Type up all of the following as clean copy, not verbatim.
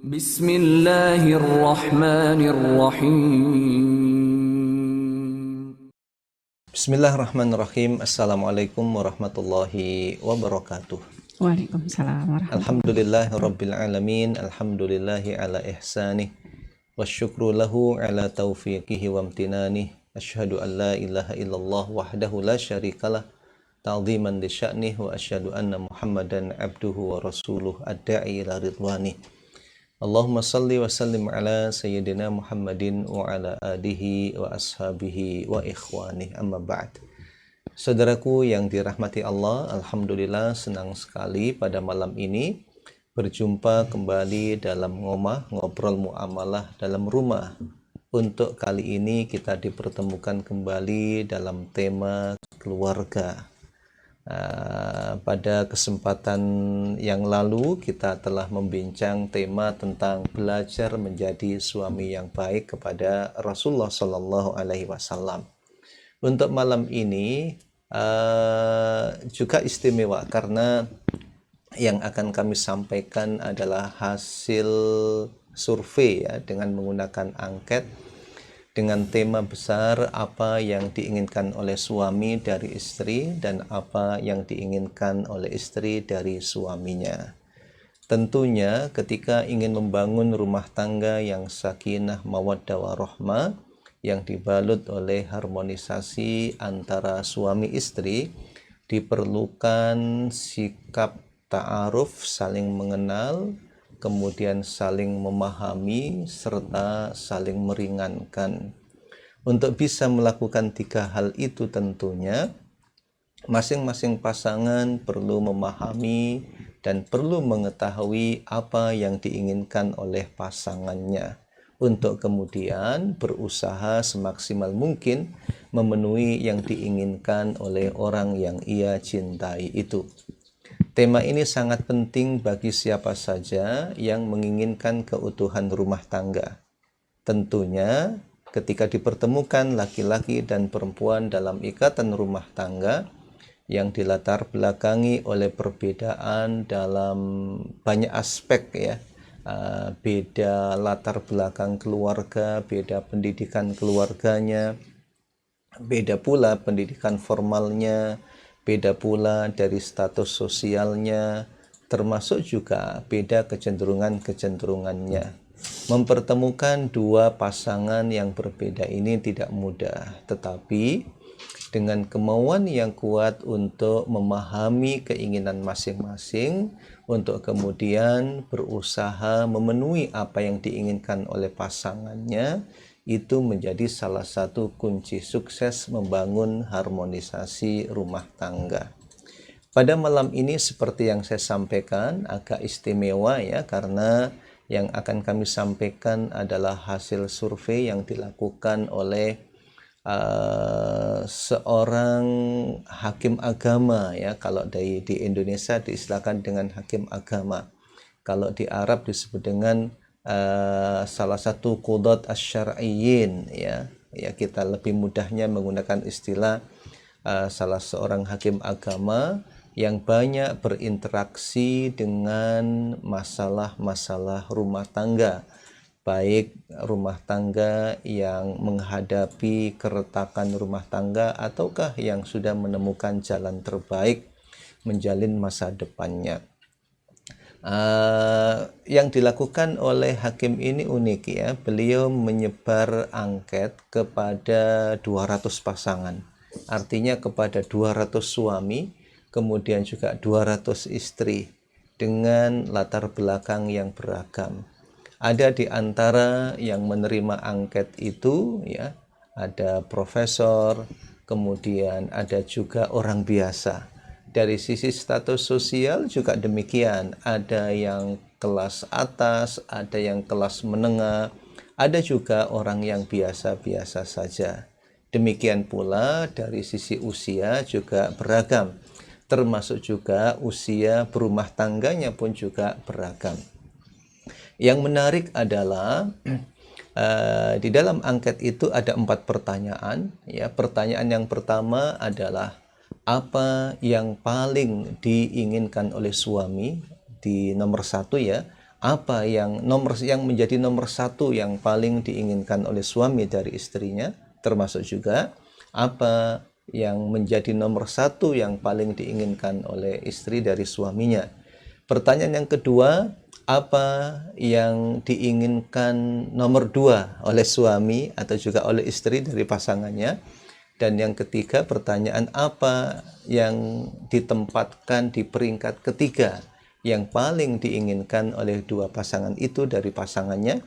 Bismillahirrahmanirrahim. Bismillahirrahmanirrahim. Assalamualaikum warahmatullahi wabarakatuh. Waalaikumsalam warahmatullahi Alhamdulillahirabbil alamin. Alhamdulillahi ala ihsanih. Wasyukru lahu ala taufiqihi wa amtinanih. Asyhadu an la ilaha illallah wahdahu la syarikalah ta'ziman li sya'nih wa asyhadu anna Muhammadan abduhu wa rasuluh ad-da'i ila ridwanih. Allahumma salli wa sallim ala sayyidina Muhammadin wa ala alihi wa ashabihi wa ikhwanih, amma ba'd. Saudaraku yang dirahmati Allah, alhamdulillah senang sekali pada malam ini berjumpa kembali dalam ngobrol muamalah dalam rumah. Untuk kali ini kita dipertemukan kembali dalam tema keluarga. Pada kesempatan yang lalu kita telah membincang tema tentang belajar menjadi suami yang baik kepada Rasulullah Shallallahu Alaihi Wasallam. Untuk malam ini juga istimewa karena yang akan kami sampaikan adalah hasil survei ya, dengan menggunakan angket dengan tema besar apa yang diinginkan oleh suami dari istri dan apa yang diinginkan oleh istri dari suaminya. Tentunya ketika ingin membangun rumah tangga yang sakinah mawaddah warahmah, yang dibalut oleh harmonisasi antara suami istri, diperlukan sikap ta'aruf, saling mengenal, kemudian saling memahami serta saling meringankan. Untuk bisa melakukan tiga hal itu tentunya masing-masing pasangan perlu memahami dan perlu mengetahui apa yang diinginkan oleh pasangannya untuk kemudian berusaha semaksimal mungkin memenuhi yang diinginkan oleh orang yang ia cintai itu. Tema ini sangat penting bagi siapa saja yang menginginkan keutuhan rumah tangga. Tentunya ketika dipertemukan laki-laki dan perempuan dalam ikatan rumah tangga yang dilatar belakangi oleh perbedaan dalam banyak aspek ya, beda latar belakang keluarga, beda pendidikan keluarganya, beda pula pendidikan formalnya, beda pula dari status sosialnya, termasuk juga beda kecenderungannya. Mempertemukan dua pasangan yang berbeda ini tidak mudah, tetapi dengan kemauan yang kuat untuk memahami keinginan masing-masing, untuk kemudian berusaha memenuhi apa yang diinginkan oleh pasangannya, itu menjadi salah satu kunci sukses membangun harmonisasi rumah tangga. Pada malam ini seperti yang saya sampaikan agak istimewa ya, karena yang akan kami sampaikan adalah hasil survei yang dilakukan oleh seorang hakim agama ya. Kalau di Indonesia diistilahkan dengan hakim agama. Kalau di Arab disebut dengan salah satu qudat asy-syar'iyyin ya. Ya, kita lebih mudahnya menggunakan istilah salah seorang hakim agama yang banyak berinteraksi dengan masalah-masalah rumah tangga, baik rumah tangga yang menghadapi keretakan rumah tangga ataukah yang sudah menemukan jalan terbaik menjalin masa depannya. Yang dilakukan oleh hakim ini unik ya. Beliau menyebar angket kepada 200 pasangan, artinya kepada 200 suami, kemudian juga 200 istri dengan latar belakang yang beragam. Ada di antara yang menerima angket itu ya, ada profesor, kemudian ada juga orang biasa. Dari sisi status sosial juga demikian, ada yang kelas atas, ada yang kelas menengah, ada juga orang yang biasa-biasa saja. Demikian pula dari sisi usia juga beragam, termasuk juga usia berumah tangganya pun juga beragam. Yang menarik adalah di dalam angket itu ada 4 pertanyaan ya. Pertanyaan yang pertama adalah apa yang paling diinginkan oleh suami, di nomor 1 ya, apa yang menjadi nomor satu yang paling diinginkan oleh suami dari istrinya, termasuk juga apa yang menjadi nomor satu yang paling diinginkan oleh istri dari suaminya. Pertanyaan yang kedua, apa yang diinginkan nomor dua oleh suami atau juga oleh istri dari pasangannya. Dan yang ketiga, pertanyaan apa yang ditempatkan di peringkat ketiga yang paling diinginkan oleh dua pasangan itu dari pasangannya.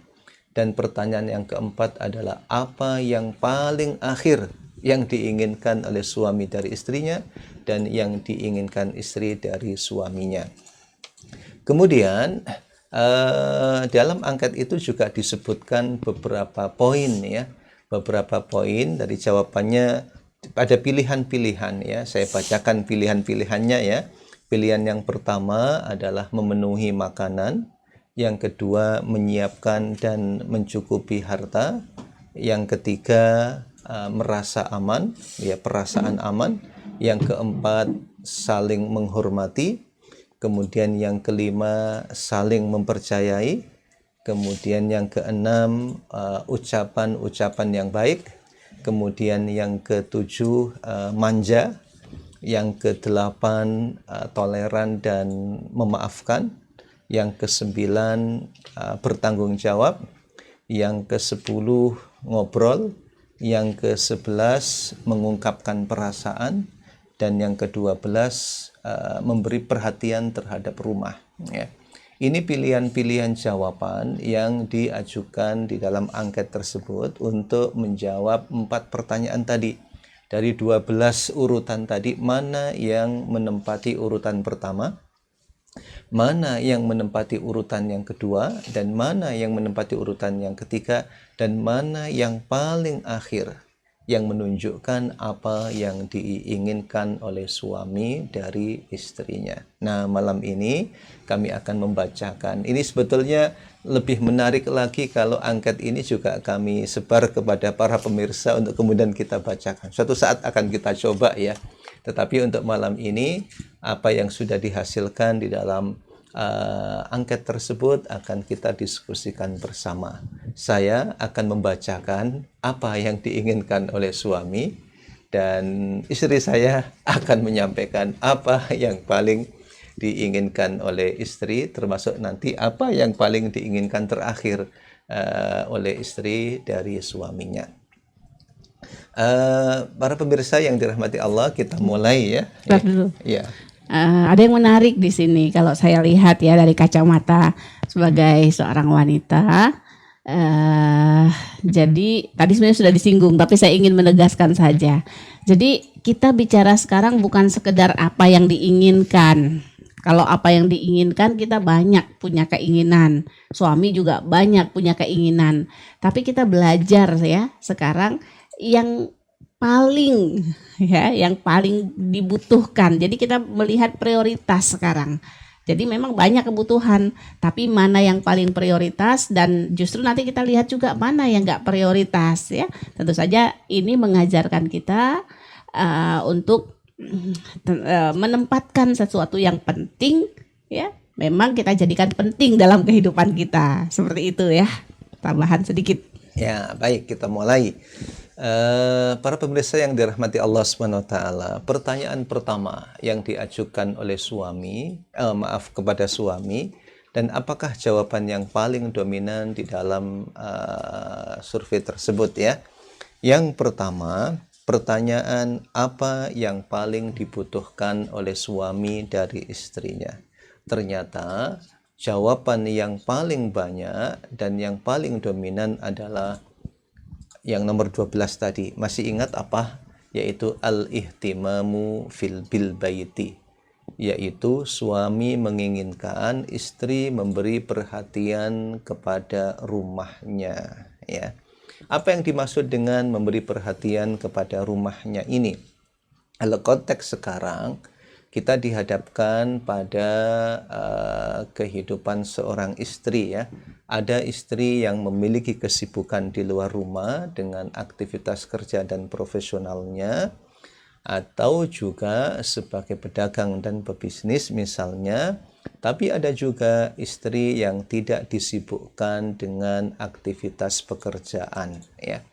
Dan pertanyaan yang keempat adalah apa yang paling akhir yang diinginkan oleh suami dari istrinya dan yang diinginkan istri dari suaminya. Kemudian dalam angket itu juga disebutkan beberapa poin ya, beberapa poin dari jawabannya ada pilihan-pilihan ya. Saya bacakan pilihan-pilihannya ya. Pilihan yang pertama adalah memenuhi makanan, yang kedua menyiapkan dan mencukupi harta, yang ketiga merasa aman ya, perasaan aman, yang keempat saling menghormati, kemudian yang kelima saling mempercayai, kemudian yang keenam ucapan-ucapan yang baik, kemudian yang ketujuh manja, yang kedelapan toleran dan memaafkan, yang kesembilan bertanggung jawab, yang kesepuluh ngobrol, yang kesebelas mengungkapkan perasaan, dan yang ke-12 memberi perhatian terhadap rumah ya. Ini pilihan-pilihan jawaban yang diajukan di dalam angket tersebut untuk menjawab 4 pertanyaan tadi. Dari 12 urutan tadi, mana yang menempati urutan pertama, mana yang menempati urutan yang kedua, dan mana yang menempati urutan yang ketiga, dan mana yang paling akhir yang menunjukkan apa yang diinginkan oleh suami dari istrinya. Nah, malam ini kami akan membacakan. Ini sebetulnya lebih menarik lagi kalau angket ini juga kami sebar kepada para pemirsa untuk kemudian kita bacakan. Suatu saat akan kita coba ya. Tetapi untuk malam ini, apa yang sudah dihasilkan di dalam angket tersebut akan kita diskusikan bersama. Saya akan membacakan apa yang diinginkan oleh suami dan istri saya akan menyampaikan apa yang paling diinginkan oleh istri, termasuk nanti apa yang paling diinginkan terakhir oleh istri dari suaminya. Para pemirsa yang dirahmati Allah, kita mulai ya. Bentar dulu. Ya. Ada yang menarik di sini kalau saya lihat ya dari kacamata sebagai seorang wanita. Jadi tadi sebenarnya sudah disinggung, tapi saya ingin menegaskan saja. Jadi kita bicara sekarang bukan sekedar apa yang diinginkan. Kalau apa yang diinginkan, kita banyak punya keinginan. Suami juga banyak punya keinginan. Tapi kita belajar ya sekarang yang paling yang paling dibutuhkan. Jadi kita melihat prioritas sekarang. Jadi memang banyak kebutuhan, tapi mana yang paling prioritas, dan justru nanti kita lihat juga mana yang enggak prioritas ya. Tentu saja ini mengajarkan kita untuk menempatkan sesuatu yang penting ya. Memang kita jadikan penting dalam kehidupan kita. Seperti itu ya. Tambahan sedikit. Ya, baik, kita mulai. Para pemirsa yang dirahmati Allah SWT, pertanyaan pertama yang diajukan oleh kepada suami, dan apakah jawaban yang paling dominan di dalam survei tersebut ya. Yang pertama, pertanyaan apa yang paling dibutuhkan oleh suami dari istrinya. Ternyata jawaban yang paling banyak dan yang paling dominan adalah yang nomor 12 tadi. Masih ingat apa? Yaitu al-ihtimamu bil baiti. Yaitu suami menginginkan istri memberi perhatian kepada rumahnya ya. Apa yang dimaksud dengan memberi perhatian kepada rumahnya ini? Kalau konteks sekarang kita dihadapkan pada kehidupan seorang istri ya. Ada istri yang memiliki kesibukan di luar rumah dengan aktivitas kerja dan profesionalnya, atau juga sebagai pedagang dan pebisnis misalnya, Tapi ada juga istri yang tidak disibukkan dengan aktivitas pekerjaan, ya.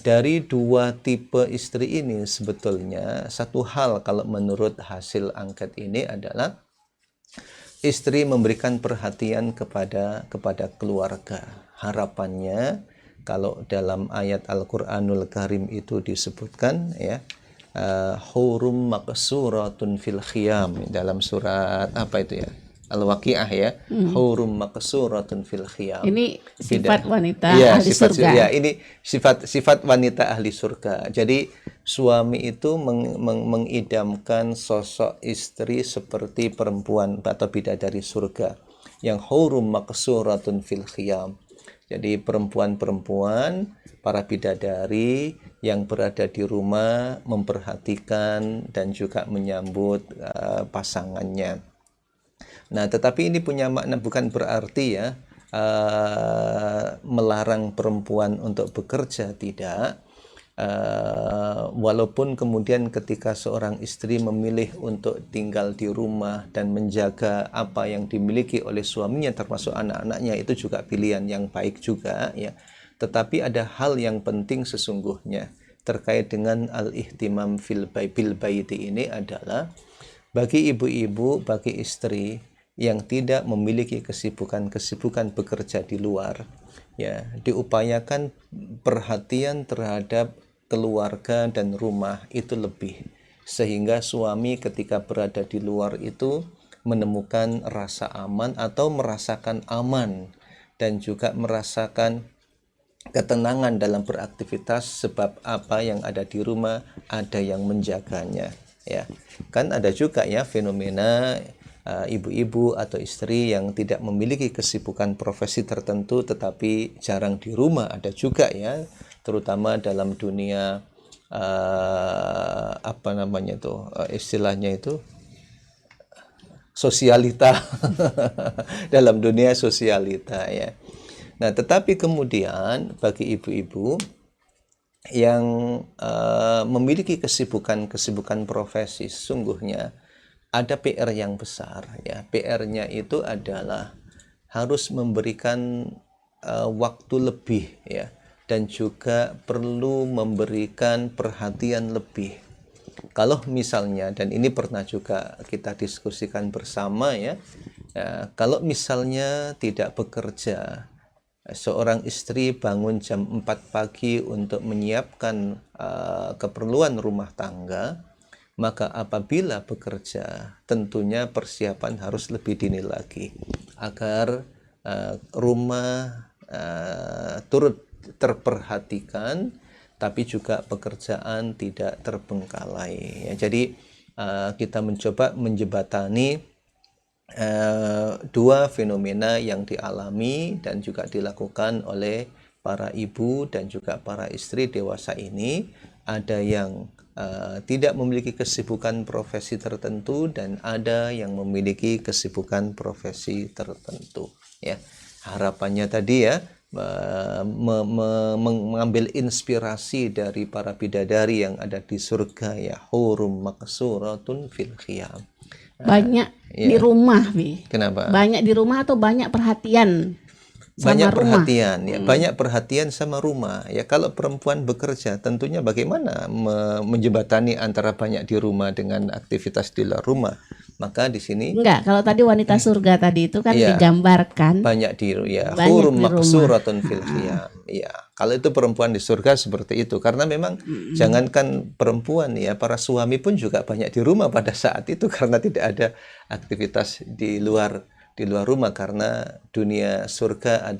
Dari dua tipe istri ini sebetulnya satu hal kalau menurut hasil angket ini adalah istri memberikan perhatian kepada keluarga. Harapannya kalau dalam ayat Al-Qur'anul Karim itu disebutkan, ya, hurum maqsuratun fil khiyam, dalam surat apa itu ya, Al-Waqiah, ya, hurum maqsuratun fil khiyam. Ini sifat wanita Iya, ahli surga. ya, ini sifat wanita ahli surga. Jadi suami itu mengidamkan sosok istri seperti perempuan atau bidadari surga yang hurum maqsuratun fil khiyam. Jadi perempuan-perempuan, para bidadari yang berada di rumah memperhatikan dan juga menyambut pasangannya. Nah, tetapi ini punya makna bukan berarti, ya, melarang perempuan untuk bekerja, tidak. Walaupun kemudian ketika seorang istri memilih untuk tinggal di rumah dan menjaga apa yang dimiliki oleh suaminya termasuk anak-anaknya, itu juga pilihan yang baik juga, ya. Tetapi ada hal yang penting sesungguhnya terkait dengan al-ihtimam bil baiti ini adalah bagi ibu-ibu, bagi istri yang tidak memiliki kesibukan bekerja di luar, ya, diupayakan perhatian terhadap keluarga dan rumah itu lebih, sehingga suami ketika berada di luar itu menemukan rasa aman atau merasakan aman dan juga merasakan ketenangan dalam beraktivitas, sebab apa yang ada di rumah ada yang menjaganya, ya. Kan ada juga, ya, fenomena ibu-ibu atau istri yang tidak memiliki kesibukan profesi tertentu tetapi jarang di rumah, ada juga, ya, terutama dalam dunia apa namanya itu, istilahnya itu sosialita. Dalam dunia sosialita, ya. Nah, tetapi kemudian bagi ibu-ibu yang memiliki kesibukan profesi, sesungguhnya ada PR yang besar, ya. PR-nya itu adalah harus memberikan waktu lebih, ya, dan juga perlu memberikan perhatian lebih. Kalau misalnya, dan ini pernah juga kita diskusikan bersama, ya, kalau misalnya tidak bekerja, seorang istri bangun jam 4 pagi untuk menyiapkan keperluan rumah tangga, maka apabila bekerja tentunya persiapan harus lebih dini lagi agar rumah turut terperhatikan, tapi juga pekerjaan tidak terbengkalai, ya. Jadi kita mencoba menjembatani dua fenomena yang dialami dan juga dilakukan oleh para ibu dan juga para istri dewasa ini. Ada yang tidak memiliki kesibukan profesi tertentu dan ada yang memiliki kesibukan profesi tertentu, ya. Harapannya tadi, ya, mengambil inspirasi dari para bidadari yang ada di surga, ya, hurum maqsuratun fil khiyam. Banyak di Ya. rumah, Bi. Kenapa? Banyak di rumah atau banyak perhatian sama Banyak rumah? perhatian, ya, banyak perhatian sama rumah. Ya, kalau perempuan bekerja, tentunya bagaimana menjembatani antara banyak di rumah dengan aktivitas di luar rumah. Maka di sini, Enggak, kalau tadi wanita surga tadi itu kan iya, digambarkan banyak di, ya, banyak hurum di rumah. maqsuratun fil khiyam. Ya, kalau itu perempuan di surga seperti itu, karena memang jangankan perempuan, ya, para suami pun juga banyak di rumah pada saat itu karena tidak ada aktivitas di luar rumah, karena dunia surga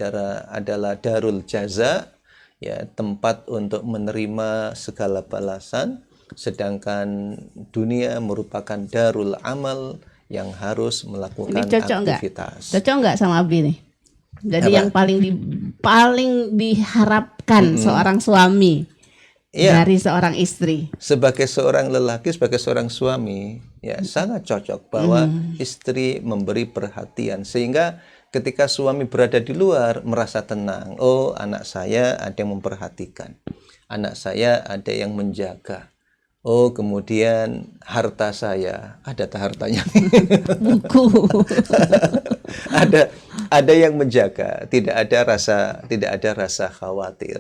adalah darul jaza, ya, tempat untuk menerima segala balasan, sedangkan dunia merupakan darul amal yang harus Ini melakukan cocok nggak? aktivitas. Cocok nggak sama Abi nih? Jadi Apa? yang paling diharapkan seorang suami Iya. dari seorang istri. Sebagai seorang lelaki, sebagai seorang suami, ya, sangat cocok bahwa istri memberi perhatian sehingga ketika suami berada di luar merasa tenang. Oh, anak saya ada yang memperhatikan, anak saya ada yang menjaga, Oh, kemudian harta saya, ada tak hartanya? Buku. ada ada yang menjaga, tidak ada rasa khawatir.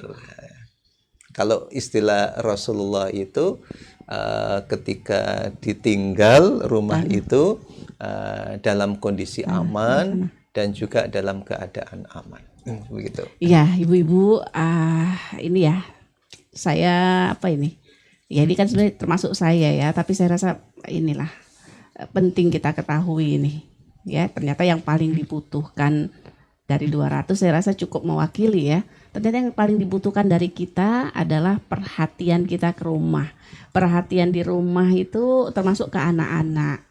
Kalau istilah Rasulullah itu ketika ditinggal rumah itu dalam kondisi aman dan juga dalam keadaan aman. Begitu. Iya, ibu-ibu, ini ya, saya apa ini? Ya ini kan sebenarnya termasuk saya ya, tapi saya rasa inilah penting kita ketahui ini. Ya, ternyata yang paling dibutuhkan dari 200 saya rasa cukup mewakili ya. Ternyata yang paling dibutuhkan dari kita adalah perhatian kita ke rumah. Perhatian di rumah itu termasuk ke anak-anak,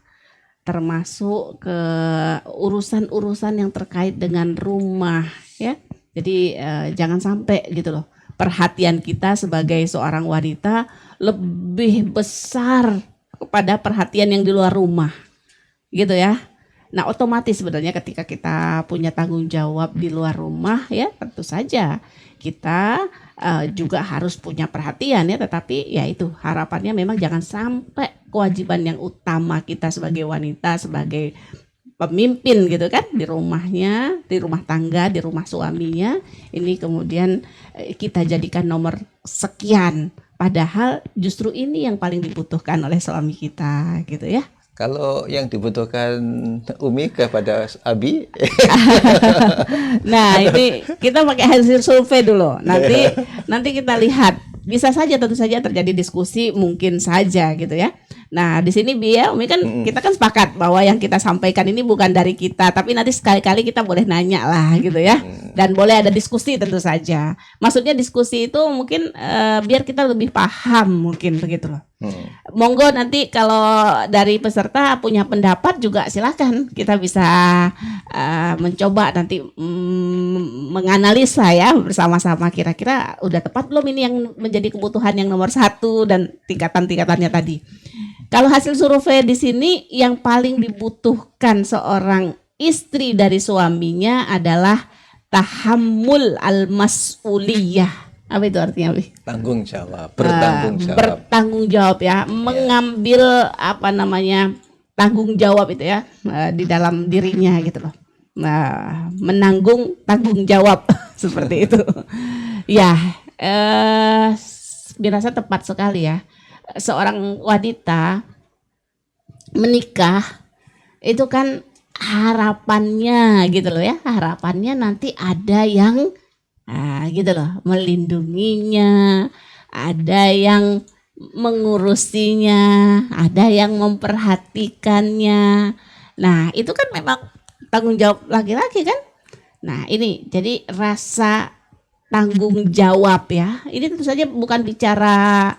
termasuk ke urusan-urusan yang terkait dengan rumah ya. Jadi jangan sampai gitu loh. Perhatian kita sebagai seorang wanita lebih besar kepada perhatian yang di luar rumah. Gitu ya. Nah, otomatis sebenarnya ketika kita punya tanggung jawab di luar rumah ya, tentu saja kita juga harus punya perhatian ya, tetapi ya itu harapannya memang jangan sampai kewajiban yang utama kita sebagai wanita, sebagai pemimpin gitu kan di rumahnya, di rumah tangga, di rumah suaminya, ini kemudian kita jadikan nomor sekian, padahal justru ini yang paling dibutuhkan oleh suami kita gitu ya. Kalau yang dibutuhkan Umi kepada Abi, Nah, ini kita pakai hasil survei dulu. Nanti kita lihat. Bisa saja tentu saja terjadi diskusi, mungkin saja gitu ya. Nah, di sini Umi kan kita kan sepakat bahwa yang kita sampaikan ini bukan dari kita, tapi nanti sekali-kali kita boleh nanya lah gitu ya. Dan boleh ada diskusi tentu saja. Maksudnya diskusi itu mungkin biar kita lebih paham mungkin begitu loh. Monggo nanti kalau dari peserta punya pendapat juga silakan, kita bisa mencoba nanti menganalisa ya bersama-sama kira-kira udah tepat belum ini yang menjadi kebutuhan yang nomor 1 dan tingkatan-tingkatannya tadi. Kalau hasil survei di sini yang paling dibutuhkan seorang istri dari suaminya adalah tahammul al-mas'uliyah. Apa itu artinya, Wi? tanggung jawab, bertanggung jawab. Bertanggung jawab ya, mengambil apa namanya tanggung jawab itu ya di dalam dirinya gitu loh. Nah, menanggung tanggung jawab seperti itu. Ya, dirasa tepat sekali ya. Seorang wanita menikah itu kan harapannya gitu loh ya, harapannya nanti ada yang gitu loh, melindunginya, ada yang mengurusinya, ada yang memperhatikannya. Nah, itu kan memang tanggung jawab laki-laki kan. Nah, ini jadi rasa tanggung jawab ya. Ini tentu saja bukan bicara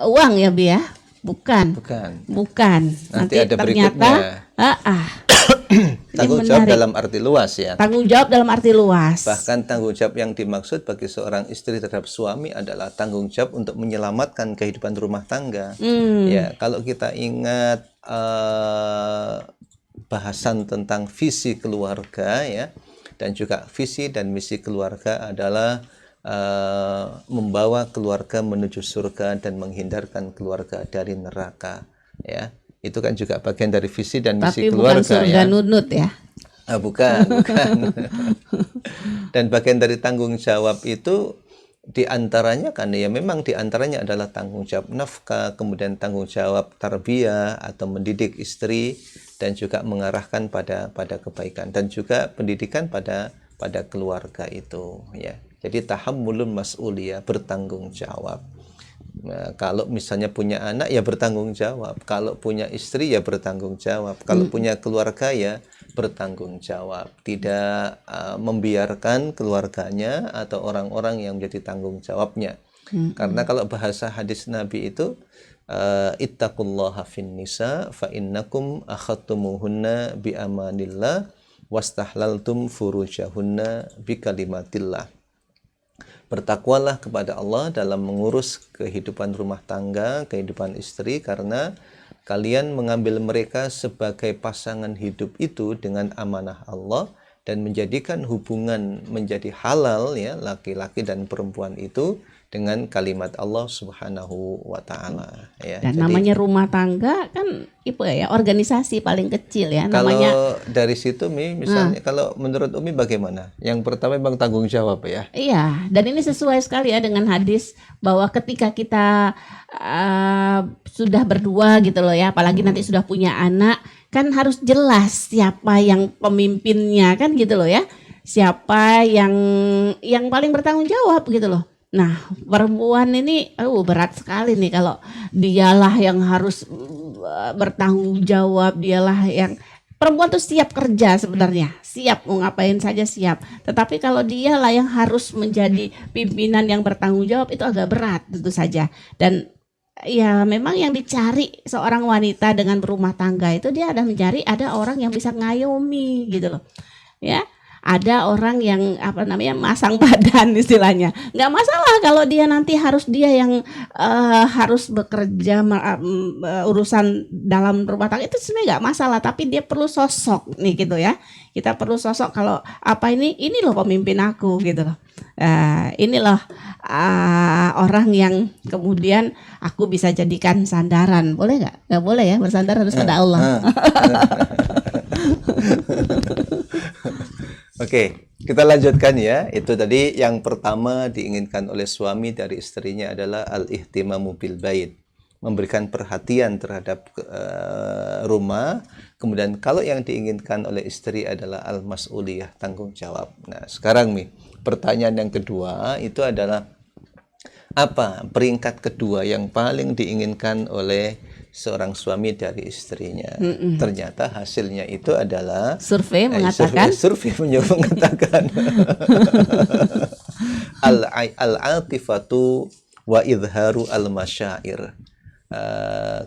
uang ya, Bi ya. Bukan. Nanti ada ternyata tanggung jawab dalam arti luas ya. Tanggung jawab dalam arti luas. Bahkan tanggung jawab yang dimaksud bagi seorang istri terhadap suami adalah tanggung jawab untuk menyelamatkan kehidupan rumah tangga. Ya, kalau kita ingat bahasan tentang visi keluarga ya, dan juga visi dan misi keluarga adalah membawa keluarga menuju surga dan menghindarkan keluarga dari neraka ya. Itu kan juga bagian dari visi dan misi keluarga. Tapi bukan surga ya. Nunut ya. Bukan. Dan bagian dari tanggung jawab itu diantaranya kan ya, memang diantaranya adalah tanggung jawab nafkah, kemudian tanggung jawab tarbiyah atau mendidik istri, dan juga mengarahkan pada kebaikan, dan juga pendidikan pada keluarga itu ya. Jadi tahammulun mas'uliyah, bertanggung jawab. Nah, kalau misalnya punya anak ya bertanggung jawab, kalau punya istri ya bertanggung jawab, kalau punya keluarga ya bertanggung jawab, tidak membiarkan keluarganya atau orang-orang yang menjadi tanggung jawabnya. Karena kalau bahasa hadis Nabi itu ittaqullaha fin nisa fa innakum akhadtumuhunna bi amanillah wastahlaltum furujahunna bi kalimatillah. Bertakwalah kepada Allah dalam mengurus kehidupan rumah tangga, kehidupan istri, karena kalian mengambil mereka sebagai pasangan hidup itu dengan amanah Allah, dan menjadikan hubungan menjadi halal ya laki-laki dan perempuan itu dengan kalimat Allah Subhanahu wa taala ya. Dan Jadi namanya rumah tangga kan itu ya organisasi paling kecil ya namanya. kalau dari situ Mi misalnya kalau menurut Umi bagaimana? Yang pertama memang tanggung jawab ya. Iya, dan ini sesuai sekali ya dengan hadis bahwa ketika kita sudah berdua gitu loh ya, apalagi nanti sudah punya anak, kan harus jelas siapa yang pemimpinnya kan gitu loh ya. Siapa yang paling bertanggung jawab gitu loh. Nah, perempuan ini berat sekali nih kalau dialah yang harus bertanggung jawab, dialah yang perempuan tuh siap kerja sebenarnya, siap mau ngapain saja siap. Tetapi kalau dialah yang harus menjadi pimpinan yang bertanggung jawab itu agak berat tentu saja. Dan ya memang yang dicari seorang wanita dengan berumah tangga itu dia mencari ada orang yang bisa ngayomi gitu loh. Ya, ada orang yang masang badan istilahnya. Nggak masalah kalau dia nanti harus dia yang harus bekerja urusan dalam rumah tangga itu sebenarnya nggak masalah, tapi dia perlu sosok nih gitu ya. Kita perlu sosok kalau ini loh pemimpin aku gitu loh. Ini loh orang yang kemudian aku bisa jadikan sandaran. Boleh nggak? Nggak boleh ya, bersandar harus pada Allah. Oke, kita lanjutkan ya. Itu tadi yang pertama diinginkan oleh suami dari istrinya adalah al-ihtimamu bil bait, memberikan perhatian terhadap rumah. Kemudian kalau yang diinginkan oleh istri adalah al-mas'uliyah, tanggung jawab. Nah, sekarang nih, pertanyaan yang kedua itu adalah apa peringkat kedua yang paling diinginkan oleh seorang suami dari istrinya? Ternyata hasilnya itu adalah survei mengatakan survei mengatakan al-atifatu wa idharu al-masyair.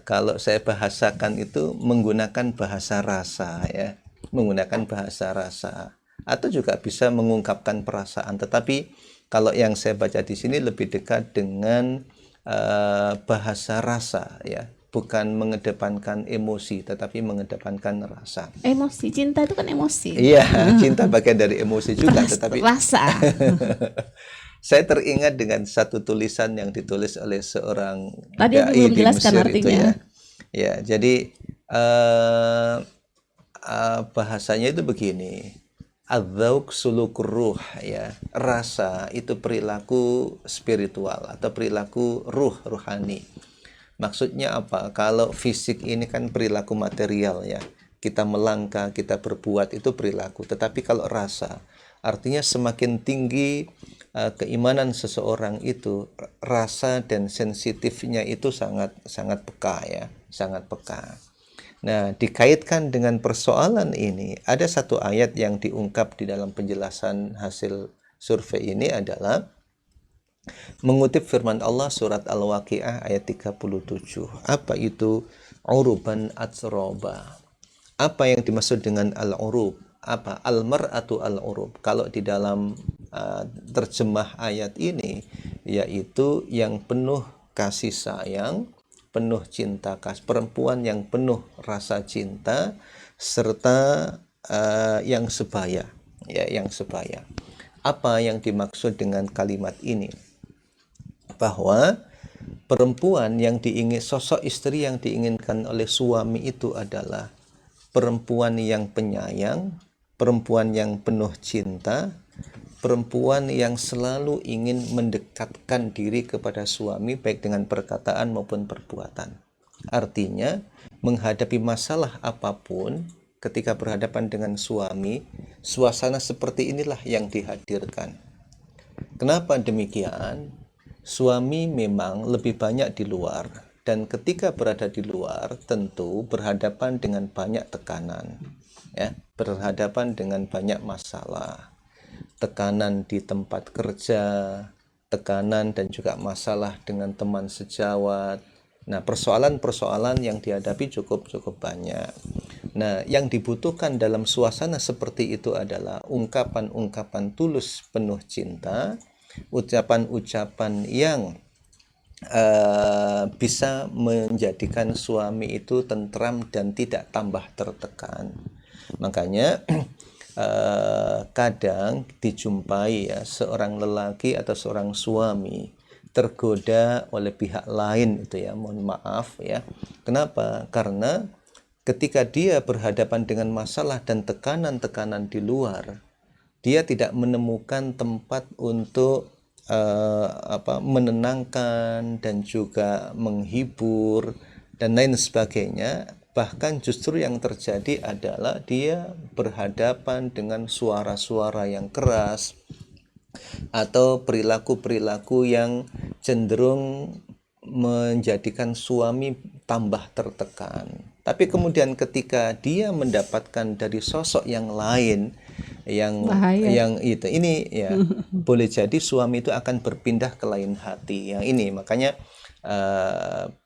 Kalau saya bahasakan itu menggunakan bahasa rasa ya, menggunakan bahasa rasa atau juga bisa mengungkapkan perasaan, tetapi kalau yang saya baca di sini lebih dekat dengan bahasa rasa ya, bukan mengedepankan emosi tetapi mengedepankan rasa. Emosi, cinta itu kan emosi. Iya, cinta bagian dari emosi juga, tetapi rasa. saya teringat dengan satu tulisan yang ditulis oleh seorang tadi belum jelaskan Mesir artinya. itu ya. Ya, jadi bahasanya itu begini. Adzauq sulukur ruh ya. Rasa itu perilaku spiritual atau perilaku ruhani. Maksudnya apa? Kalau fisik ini kan perilaku material ya. Kita melangkah, kita berbuat itu perilaku. Tetapi kalau rasa, artinya semakin tinggi keimanan seseorang itu, rasa dan sensitifnya itu sangat peka ya, sangat peka. Nah, dikaitkan dengan persoalan ini, ada satu ayat yang diungkap di dalam penjelasan hasil survei ini adalah mengutip firman Allah surat Al-Waqiah ayat 37. Apa itu uruban atsroba? Apa yang dimaksud dengan al-urub? Apa al-mar'atu al-urub? Kalau di dalam terjemah ayat ini, yaitu yang penuh kasih sayang, penuh cinta kasih, perempuan yang penuh rasa cinta serta yang sebaya ya, yang sebaya. Apa yang dimaksud dengan kalimat ini? Bahwa perempuan yang sosok istri yang diinginkan oleh suami itu adalah perempuan yang penyayang, perempuan yang penuh cinta, perempuan yang selalu ingin mendekatkan diri kepada suami baik dengan perkataan maupun perbuatan. Artinya, menghadapi masalah apapun ketika berhadapan dengan suami, suasana seperti inilah yang dihadirkan. Kenapa demikian? Suami memang lebih banyak di luar, dan ketika berada di luar tentu berhadapan dengan banyak tekanan ya, berhadapan dengan banyak masalah, tekanan di tempat kerja, tekanan dan juga masalah dengan teman sejawat. Nah, persoalan-persoalan yang dihadapi cukup banyak. Nah, yang dibutuhkan dalam suasana seperti itu adalah ungkapan-ungkapan tulus penuh cinta, ucapan-ucapan yang bisa menjadikan suami itu tentram dan tidak tambah tertekan. Makanya kadang dijumpai ya seorang lelaki atau seorang suami tergoda oleh pihak lain itu ya, mohon maaf ya. Kenapa? Karena ketika dia berhadapan dengan masalah dan tekanan-tekanan di luar, dia tidak menemukan tempat untuk menenangkan dan juga menghibur dan lain sebagainya. Bahkan justru yang terjadi adalah dia berhadapan dengan suara-suara yang keras atau perilaku-perilaku yang cenderung menjadikan suami tambah tertekan. Tapi kemudian ketika dia mendapatkan dari sosok yang lain Bahaya. yang itu ini ya boleh jadi suami itu akan berpindah ke lain hati. Yang ini makanya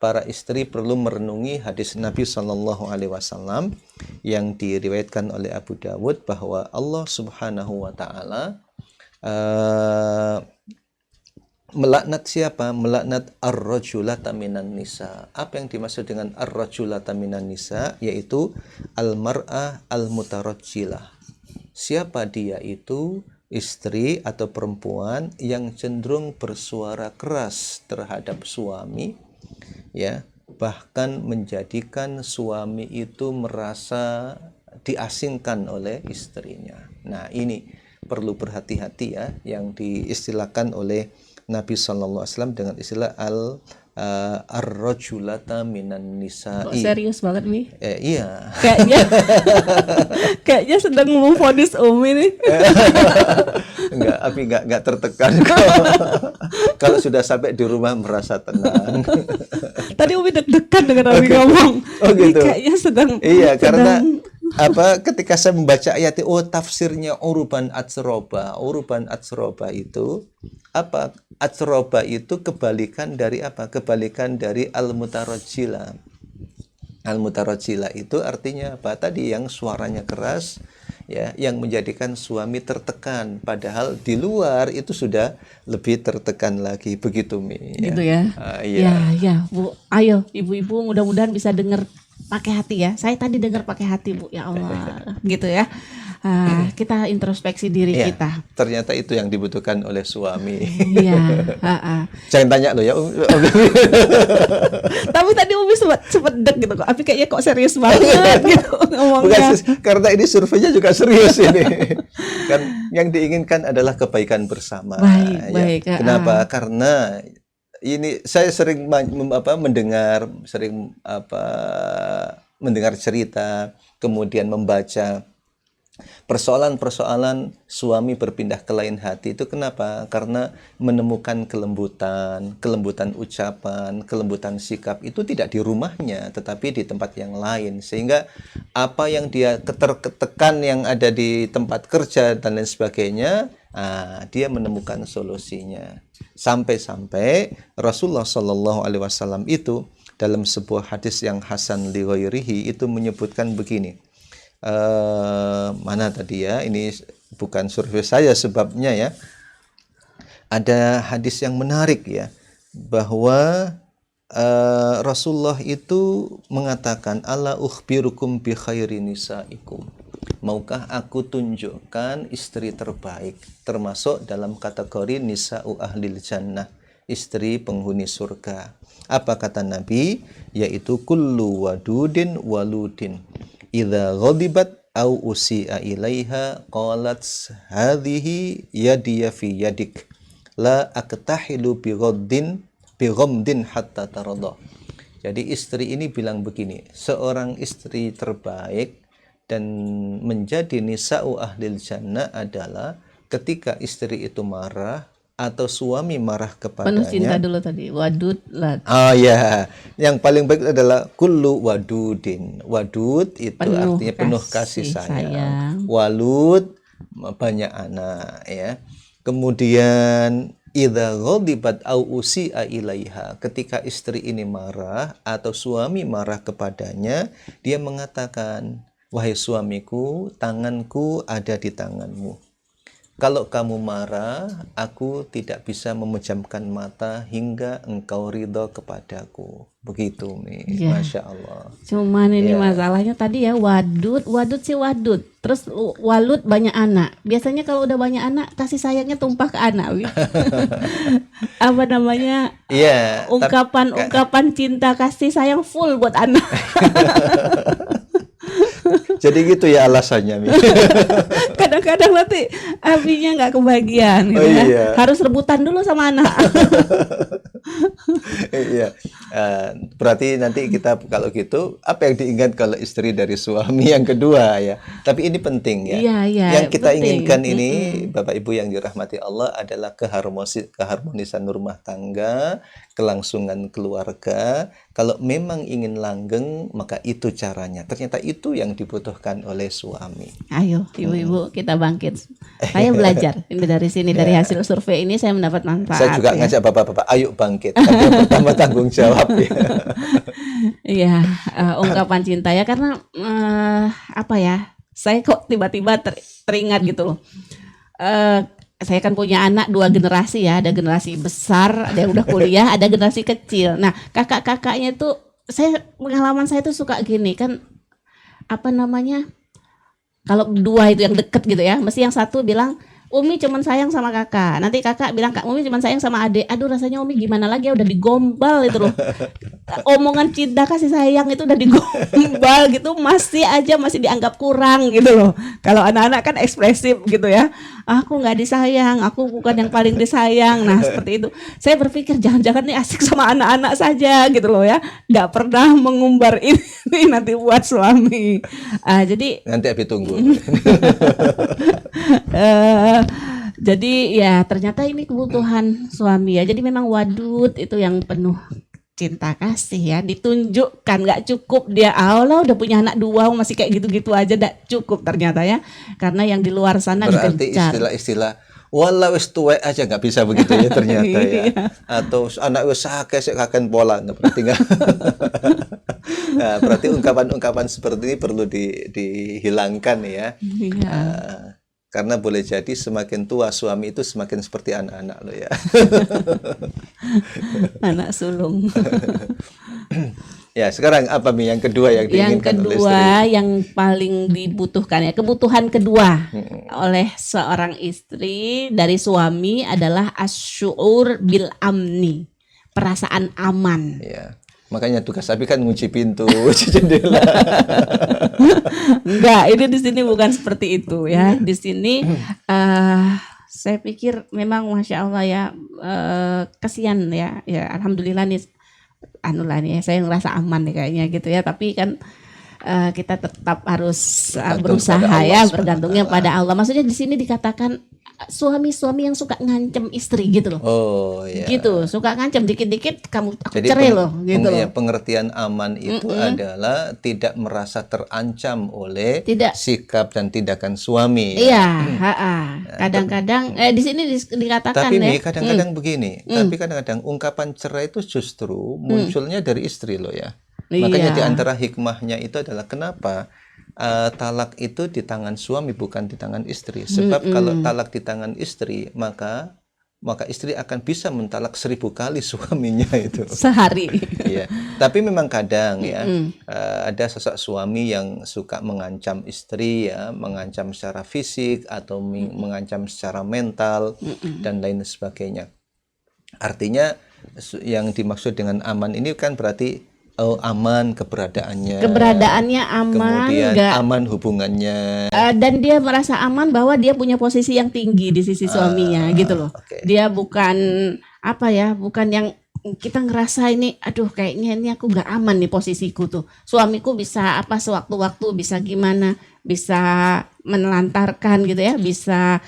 para istri perlu merenungi hadis Nabi Shallallahu Alaihi Wasallam yang diriwayatkan oleh Abu Dawud bahwa Allah Subhanahu Wa Taala melaknat siapa? Melaknat ar-rajulata minan nisa. Apa yang dimaksud dengan ar-rajulata minan nisa? Yaitu al-mar'ah al-mutarajjilah. Siapa dia itu? Istri atau perempuan yang cenderung bersuara keras terhadap suami, ya, bahkan menjadikan suami itu merasa diasingkan oleh istrinya. Nah, ini perlu berhati-hati ya, yang diistilahkan oleh Nabi Shallallahu Alaihi Wasallam dengan istilah ar-rajulata minan Kok nisa'i. serius banget nih? Iya. Kayaknya sedang memfonis Umi nih. Enggak tertekan. Kalau sudah sampai di rumah merasa tenang. Tadi Umi deg-degan dengan Umi ngomong. Oh gitu. Kayaknya sedang. Iya, karena ketika saya membaca ayat tafsirnya uruban atsroba itu apa? Atsroba itu kebalikan dari apa? Kebalikan dari al-mutarajjilah. Al-mutarajjilah itu artinya apa? Tadi yang suaranya keras ya, yang menjadikan suami tertekan, padahal di luar itu sudah lebih tertekan lagi, begitu Mi ya. Gitu ya. Iya. Ya, Bu. Ayo ibu-ibu mudah-mudahan bisa dengar pakai hati ya. Saya tadi dengar pakai hati, Bu. Ya Allah. Gitu ya. Kita introspeksi diri Iya, kita. ternyata itu yang dibutuhkan oleh suami. Iya. Jangan tanya lo ya. Tapi tadi Umi sempat deg gitu kok. Tapi kayaknya kok serius banget gitu ngomongnya. Bukan, karena ini surveinya juga serius ini. Kan yang diinginkan adalah kebaikan bersama. Baik. Kenapa? Karena ini saya sering mendengar cerita, kemudian membaca persoalan-persoalan suami berpindah ke lain hati itu kenapa? Karena menemukan kelembutan ucapan, kelembutan sikap itu tidak di rumahnya, tetapi di tempat yang lain. Sehingga apa yang dia ketertekan yang ada di tempat kerja dan lain sebagainya, dia menemukan solusinya. Sampai-sampai Rasulullah Shallallahu Alaihi Wasallam itu dalam sebuah hadis yang hasan li ghairihi itu menyebutkan begini. Mana tadi ya, ini bukan survei saya sebabnya ya, ada hadis yang menarik ya, bahwa Rasulullah itu mengatakan ala ukhbirukum bi khairi nisaikum, maukah aku tunjukkan istri terbaik, termasuk dalam kategori nisa'u ahlil jannah, istri penghuni surga. Apa kata Nabi? Yaitu kullu wadudin waludin idza ghadibat au usi'a ilaiha qalat hadhihi yadiya fi yadik la aktahilu bi ghamdin hatta taradha. Jadi istri ini bilang begini, seorang istri terbaik dan menjadi nisa'u ahlil jannah adalah ketika istri itu marah atau suami marah kepadanya. Penuh cinta dulu tadi. Wadud lah. Ya, yang paling baik adalah kullu wadudin. Wadud itu artinya penuh kasih sayang. Walud banyak anak ya. Kemudian idza ghadibat au usi'a ilaiha, ketika istri ini marah atau suami marah kepadanya, dia mengatakan, wahai suamiku, tanganku ada di tanganmu. kalau kamu marah, aku tidak bisa memejamkan mata hingga engkau ridho kepadaku. Begitu nih, Iya. Masya Allah. Cuman ini Ya. masalahnya tadi ya wadud sih wadud. Terus walud banyak anak. Biasanya kalau udah banyak anak kasih sayangnya tumpah ke anak. Apa namanya? Iya, Ungkapan cinta kasih sayang full buat anak. jadi gitu ya alasannya, Mi. Kadang-kadang nanti abinya nggak kebagian gitu Oh, ya. iya. Harus rebutan dulu sama anak. Iya. Berarti nanti kita kalau gitu apa yang diingat kalau istri dari suami yang kedua ya. Tapi ini penting ya. Iya, iya, Yang kita penting. inginkan ini Bapak Ibu yang dirahmati Allah adalah keharmonisan rumah tangga, kelangsungan keluarga. Kalau memang ingin langgeng maka itu caranya. Ternyata itu yang dibutuhkan oleh suami. Ayo, ibu-ibu kita bangkit. Saya belajar ini dari sini, dari hasil survei ini saya mendapat manfaat. Saya juga ya. ngajak bapak-bapak, ayo bangkit. Tapi yang pertama tanggung jawab ya. Iya, ungkapan cinta ya karena apa ya? Saya kok tiba-tiba teringat gitu loh. Saya kan punya anak 2 generasi ya, ada generasi besar, ada yang udah kuliah, ada generasi kecil. Nah, kakak-kakaknya itu pengalaman saya tuh suka gini kan, apa namanya? Kalau 2 itu yang deket gitu ya, mesti yang satu bilang Umi cuman sayang sama kakak. Nanti kakak bilang Kak Umi cuman sayang sama adik. Aduh rasanya Umi gimana lagi ya udah digombal itu loh. Omongan cinta kasih sayang itu udah digombal gitu masih dianggap kurang gitu loh. Kalau anak-anak kan ekspresif gitu ya. Aku nggak disayang, aku bukan yang paling disayang. Nah seperti itu. Saya berpikir jangan-jangan nih asik sama anak-anak saja gitu loh ya. Nggak pernah mengumbar ini nanti buat suami. Jadi Nanti Abi tunggu. Jadi ya ternyata ini kebutuhan suami ya. Jadi memang wadud itu yang penuh cinta kasih ya, ditunjukkan. Nggak cukup dia Allah udah punya anak 2 masih kayak gitu-gitu aja, nggak cukup ternyata ya, karena yang di luar sana Berarti digencar. istilah-istilah walau wis tuwek aja nggak bisa begitu ya ternyata ya. Atau anak wis akeh sik kaken pola, nah, berarti nggak. Nah, berarti ungkapan-ungkapan seperti ini perlu dihilangkan ya. Iya. Karena boleh jadi semakin tua suami itu semakin seperti anak-anak lo ya. Anak sulung. Ya, sekarang apa Mi yang kedua yang Yang diinginkan oleh istri? kedua yang paling dibutuhkan ya, kebutuhan kedua oleh seorang istri dari suami adalah asy'ur bil amni, perasaan aman. Ya. Makanya tugas Abi kan ngunci pintu, kunci jendela. Enggak, ini di sini bukan seperti itu ya. Di sini saya pikir memang masya Allah ya, kasihan ya. Ya alhamdulillah nih, anulah nih, saya ngerasa aman nih kayaknya gitu ya. Tapi kan kita tetap harus berusaha pada Allah ya, bergantungnya pada Allah. Maksudnya di sini dikatakan suami-suami yang suka ngancem istri gitu loh. Oh ya. Gitu, suka ngancem dikit-dikit aku Jadi cerai loh gitu loh. pengertian aman itu adalah tidak merasa terancam oleh Tidak. sikap dan tindakan suami. Iya, kadang-kadang di sini dikatakan Tapi ya. Mi, kadang-kadang begini, tapi kadang-kadang ungkapan cerai itu justru munculnya dari istri loh ya. Makanya di Iya. antara hikmahnya itu adalah kenapa talak itu di tangan suami bukan di tangan istri. Sebab kalau talak di tangan istri maka istri akan bisa mentalak 1000 kali suaminya itu. Sehari. Iya. Tapi memang kadang ya ada sosok suami yang suka mengancam istri ya, mengancam secara fisik atau mengancam secara mental dan lain sebagainya. Artinya yang dimaksud dengan aman ini kan berarti aman keberadaannya. Keberadaannya aman, Kemudian enggak aman hubungannya. dan dia merasa aman bahwa dia punya posisi yang tinggi di sisi suaminya gitu loh. Oke. Dia bukan apa ya, bukan yang kita ngerasa ini aduh kayaknya ini aku nggak aman nih posisiku tuh. Suamiku bisa apa sewaktu-waktu bisa gimana, bisa menelantarkan gitu ya, bisa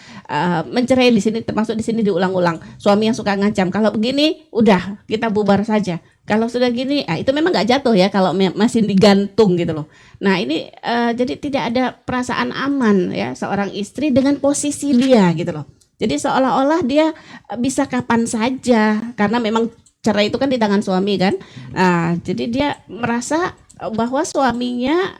mencerai. Di sini termasuk di sini diulang-ulang. Suami yang suka ngancam kalau begini udah kita bubar saja. Kalau sudah gini, itu memang nggak jatuh ya kalau masih digantung gitu loh. Nah ini jadi tidak ada perasaan aman ya seorang istri dengan posisi dia gitu loh. Jadi seolah-olah dia bisa kapan saja karena memang cerai itu kan di tangan suami kan. Nah, jadi dia merasa bahwa suaminya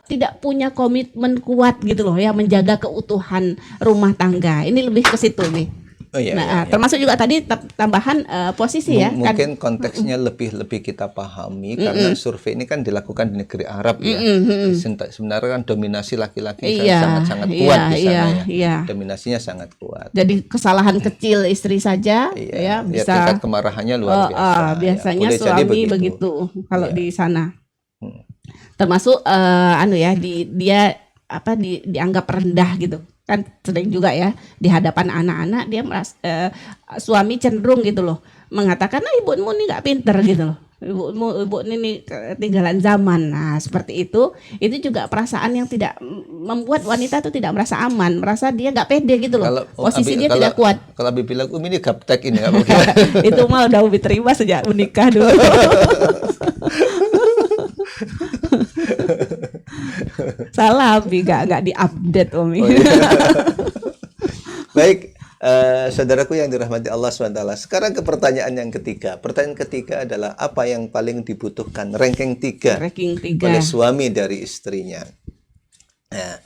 tidak punya komitmen kuat gitu loh ya, menjaga keutuhan rumah tangga. Ini lebih ke situ nih. Oh iya, Nah, iya, iya. termasuk juga tadi tambahan posisi ya kan. Mungkin konteksnya lebih kita pahami karena survei ini kan dilakukan di negeri Arab ya. Sebenarnya kan dominasi laki-laki Iya, sangat-sangat iya, kuat di iya, sana ya. iya. Dominasinya sangat kuat. Jadi kesalahan kecil istri saja Iya, ya ya bisa tingkat kemarahannya luar biasa. Ya, biasanya boleh jadi suami begitu. begitu kalau Iya. di sana. Hmm. Termasuk anu ya, dia dianggap rendah gitu. Kan sering juga ya di hadapan anak-anak dia suami cenderung gitu loh mengatakan, nah ibumu ini nggak pinter gitu loh, ibu ini ketinggalan zaman. Nah seperti itu juga perasaan yang tidak membuat wanita itu tidak merasa aman, merasa dia nggak pede gitu loh, posisi dia tidak kuat. Kalau Abi bilang ini gaptek ini nggak mungkin. Itu mah udah Umi terima sejak menikah dulu. Salah Abi, nggak diupdate Umi. Oh, iya. Baik, saudaraku yang dirahmati Allah SWT. Sekarang ke pertanyaan yang ketiga. Pertanyaan ketiga adalah apa yang paling dibutuhkan, ranking 3 oleh suami dari istrinya. Nah,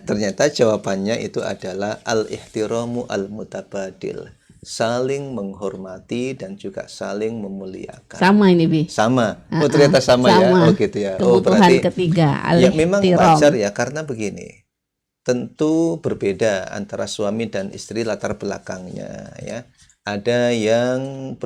ternyata jawabannya itu adalah al-ihtiramu al-mutabadil, saling menghormati dan juga saling memuliakan. Sama ini Bi. Sama. Oh ternyata sama ya. Oh gitu ya. Kebutuhan berarti ketiga. Ya memang wajar ya karena begini. Tentu berbeda antara suami dan istri latar belakangnya ya. Ada yang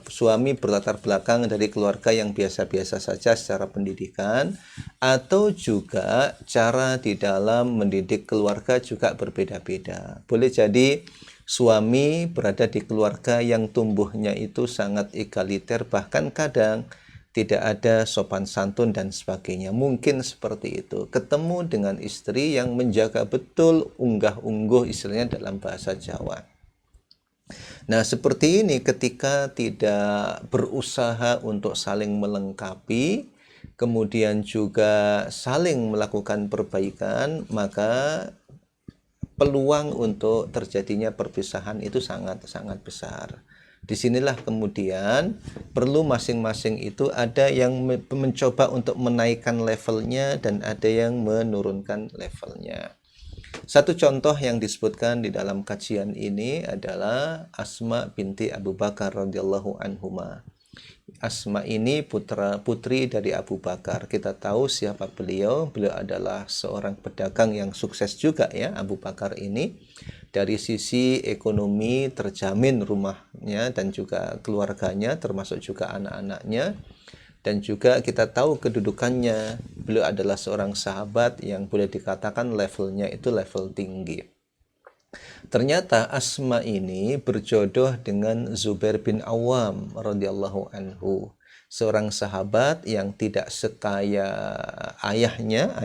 suami berlatar belakang dari keluarga yang biasa-biasa saja secara pendidikan, atau juga cara di dalam mendidik keluarga juga berbeda-beda. Boleh jadi suami berada di keluarga yang tumbuhnya itu sangat egaliter, bahkan kadang tidak ada sopan santun dan sebagainya. Mungkin seperti itu. Ketemu dengan istri yang menjaga betul unggah-ungguh, istilahnya dalam bahasa Jawa. Nah, seperti ini ketika tidak berusaha untuk saling melengkapi, kemudian juga saling melakukan perbaikan, maka peluang untuk terjadinya perpisahan itu sangat-sangat besar. Disinilah kemudian perlu masing-masing itu ada yang mencoba untuk menaikkan levelnya dan ada yang menurunkan levelnya. Satu contoh yang disebutkan di dalam kajian ini adalah Asma binti Abu Bakar radhiyallahu anhuma. Asma ini putri dari Abu Bakar. Kita tahu siapa beliau. Beliau adalah seorang pedagang yang sukses juga ya, Abu Bakar ini. Dari sisi ekonomi terjamin rumahnya dan juga keluarganya, termasuk juga anak-anaknya. Dan juga kita tahu kedudukannya, beliau adalah seorang sahabat yang boleh dikatakan levelnya itu level tinggi. Ternyata Asma ini berjodoh dengan Zubair bin Awam radhiyallahu anhu, seorang sahabat yang tidak sekaya ayahnya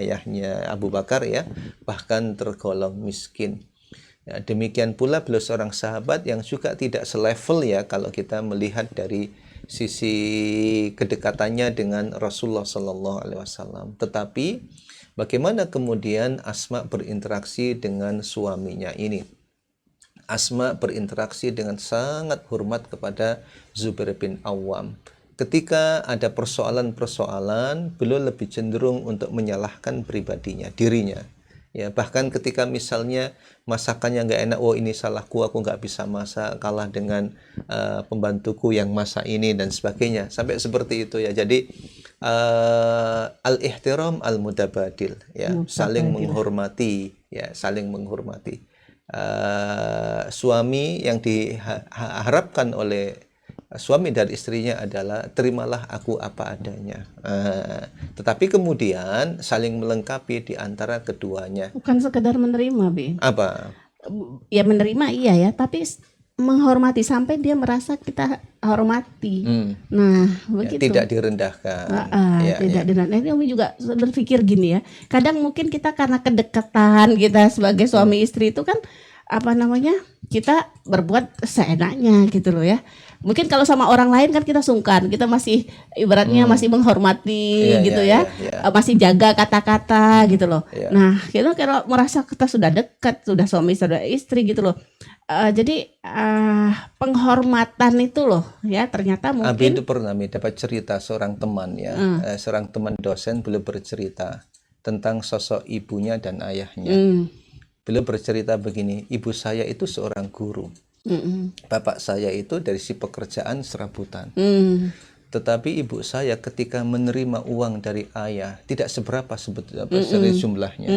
Abu Bakar ya, bahkan tergolong miskin. Ya, demikian pula beliau seorang sahabat yang juga tidak selevel ya kalau kita melihat dari sisi kedekatannya dengan Rasulullah Sallallahu Alaihi Wasallam. Tetapi bagaimana kemudian Asma berinteraksi dengan suaminya ini? Asma berinteraksi dengan sangat hormat kepada Zubair bin Awam. Ketika ada persoalan-persoalan, beliau lebih cenderung untuk menyalahkan pribadinya, dirinya. Ya, bahkan ketika misalnya masakannya nggak enak, oh ini salahku, aku nggak bisa masak, kalah dengan pembantuku yang masak ini dan sebagainya, sampai seperti itu ya. Jadi al-ihtiram al-mudabadil ya, saling menghormati ya, saling menghormati. Suami yang diharapkan oleh suami dari istrinya adalah terimalah aku apa adanya. Tetapi kemudian saling melengkapi di antara keduanya. Bukan sekedar menerima, Bi. Apa? Ya menerima iya ya, tapi menghormati sampai dia merasa kita hormati. Nah, begitu. Ya, tidak direndahkan. Tidak direndahkan. Ini Umi juga berpikir gini ya. Kadang mungkin kita karena kedekatan kita sebagai suami istri itu kan apa namanya, kita berbuat seenaknya gitu loh ya. Mungkin kalau sama orang lain kan kita sungkan, kita masih ibaratnya masih menghormati Iya, gitu iya, ya, iya, iya. masih jaga kata-kata gitu loh. Iya. Nah, kita kalau merasa kita sudah dekat, sudah suami, sudah istri gitu loh. Jadi penghormatan itu loh ya, ternyata Abi mungkin itu pernah dapat cerita seorang teman ya, seorang teman dosen beliau bercerita tentang sosok ibunya dan ayahnya. Beliau bercerita begini, ibu saya itu seorang guru, bapak saya itu dari si pekerjaan serabutan. Tetapi ibu saya ketika menerima uang dari ayah tidak seberapa sebetulnya jumlahnya,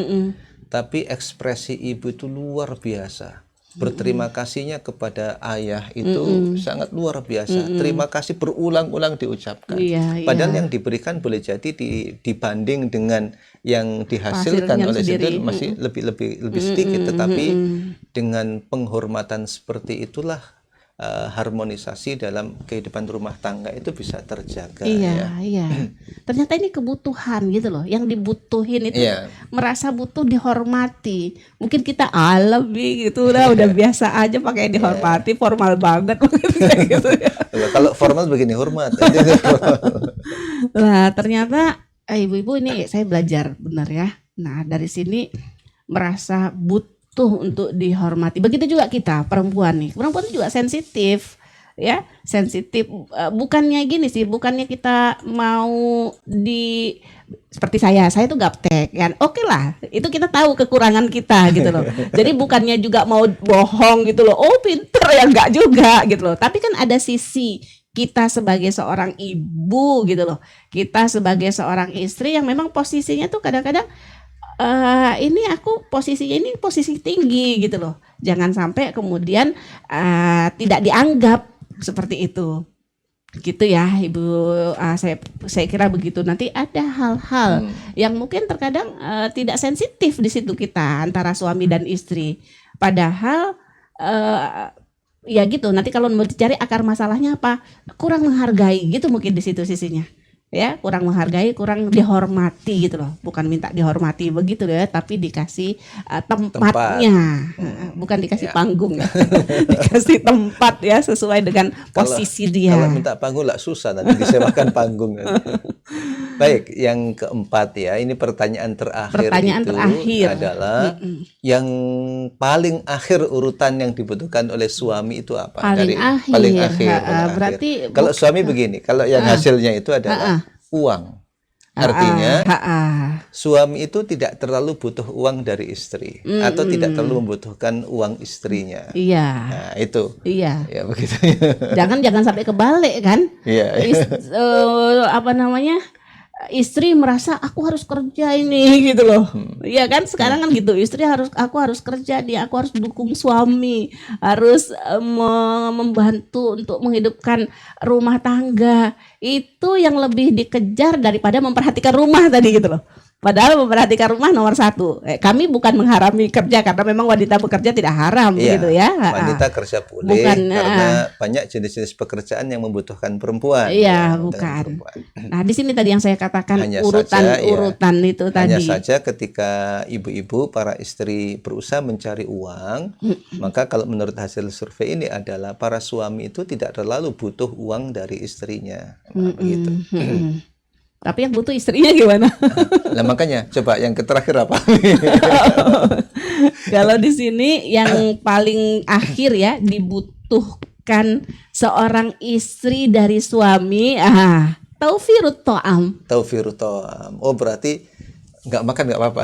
tapi ekspresi ibu itu luar biasa. Berterima kasihnya kepada ayah itu sangat luar biasa. Terima kasih berulang-ulang diucapkan. Iya, Padahal iya. yang diberikan boleh jadi dibanding dengan yang dihasilkan Hasilnya oleh sendiri. sendiri masih lebih sedikit. Tetapi dengan penghormatan seperti itulah harmonisasi dalam kehidupan rumah tangga itu bisa terjaga. Iya, ya. iya. Ternyata ini kebutuhan gitu loh. Yang dibutuhin itu Iya. merasa butuh dihormati. Mungkin kita alami gitu udah biasa aja pakai dihormati, formal banget kayak gitu ya. Kalau formal begini hormat. Nah, ternyata ibu-ibu ini saya belajar benar ya. Nah, dari sini merasa butuh untuk dihormati. Begitu juga kita perempuan nih. Perempuan juga sensitif ya, sensitif. Bukannya gini sih, bukannya kita mau seperti saya tuh gaptek kan. Oke lah, itu kita tahu kekurangan kita gitu loh. Jadi bukannya juga mau bohong gitu loh. Oh, pinter ya, enggak juga gitu loh. Tapi kan ada sisi kita sebagai seorang ibu gitu loh. Kita sebagai seorang istri yang memang posisinya tuh kadang-kadang ini aku posisinya ini posisi tinggi gitu loh. Jangan sampai kemudian tidak dianggap seperti itu. Gitu ya, Ibu. Saya kira begitu. Nanti ada hal-hal yang mungkin terkadang tidak sensitif di situ kita antara suami dan istri. Padahal ya gitu. Nanti kalau mau dicari akar masalahnya apa? Kurang menghargai gitu mungkin di situ sisinya. Ya, kurang menghargai, kurang dihormati gitu loh. Bukan minta dihormati begitu ya, tapi dikasih tempatnya. Bukan dikasih panggung ya. Dikasih tempat ya sesuai dengan posisi dia. Kalau minta panggung lah susah, nanti disewakan panggung. Baik, yang keempat ya, ini pertanyaan terakhir adalah yang paling akhir urutan yang dibutuhkan oleh suami itu apa? Paling akhir. Berarti kalau suami begini, kalau yang hasilnya itu adalah uang. Artinya suami itu tidak terlalu butuh uang dari istri atau tidak terlalu membutuhkan uang istrinya. Iya. Nah, itu. Iya. Ya begitu. Jangan sampai kebalik kan? Iya. Apa namanya? Istri merasa aku harus kerja ini gitu loh. Iya kan sekarang kan gitu. Aku harus kerja, aku harus dukung suami, harus membantu untuk menghidupkan rumah tangga. Itu yang lebih dikejar daripada memperhatikan rumah tadi gitu loh. Padahal memperhatikan rumah nomor satu. Kami bukan mengharami kerja karena memang wanita bekerja tidak haram gitu ya. Wanita kerja boleh karena banyak jenis-jenis pekerjaan yang membutuhkan perempuan. Iya, bukan. Nah, di sini tadi yang saya katakan urutan itu tadi. Hanya saja ketika ibu-ibu, para istri berusaha mencari uang, maka kalau menurut hasil survei ini adalah para suami itu tidak terlalu butuh uang dari istrinya. Gitu. Tapi yang butuh istrinya gimana? Nah makanya coba yang terakhir apa? Kalau di sini yang paling akhir ya dibutuhkan seorang istri dari suami, taufirut to'am. Taufirut to'am. Oh berarti nggak makan nggak apa-apa.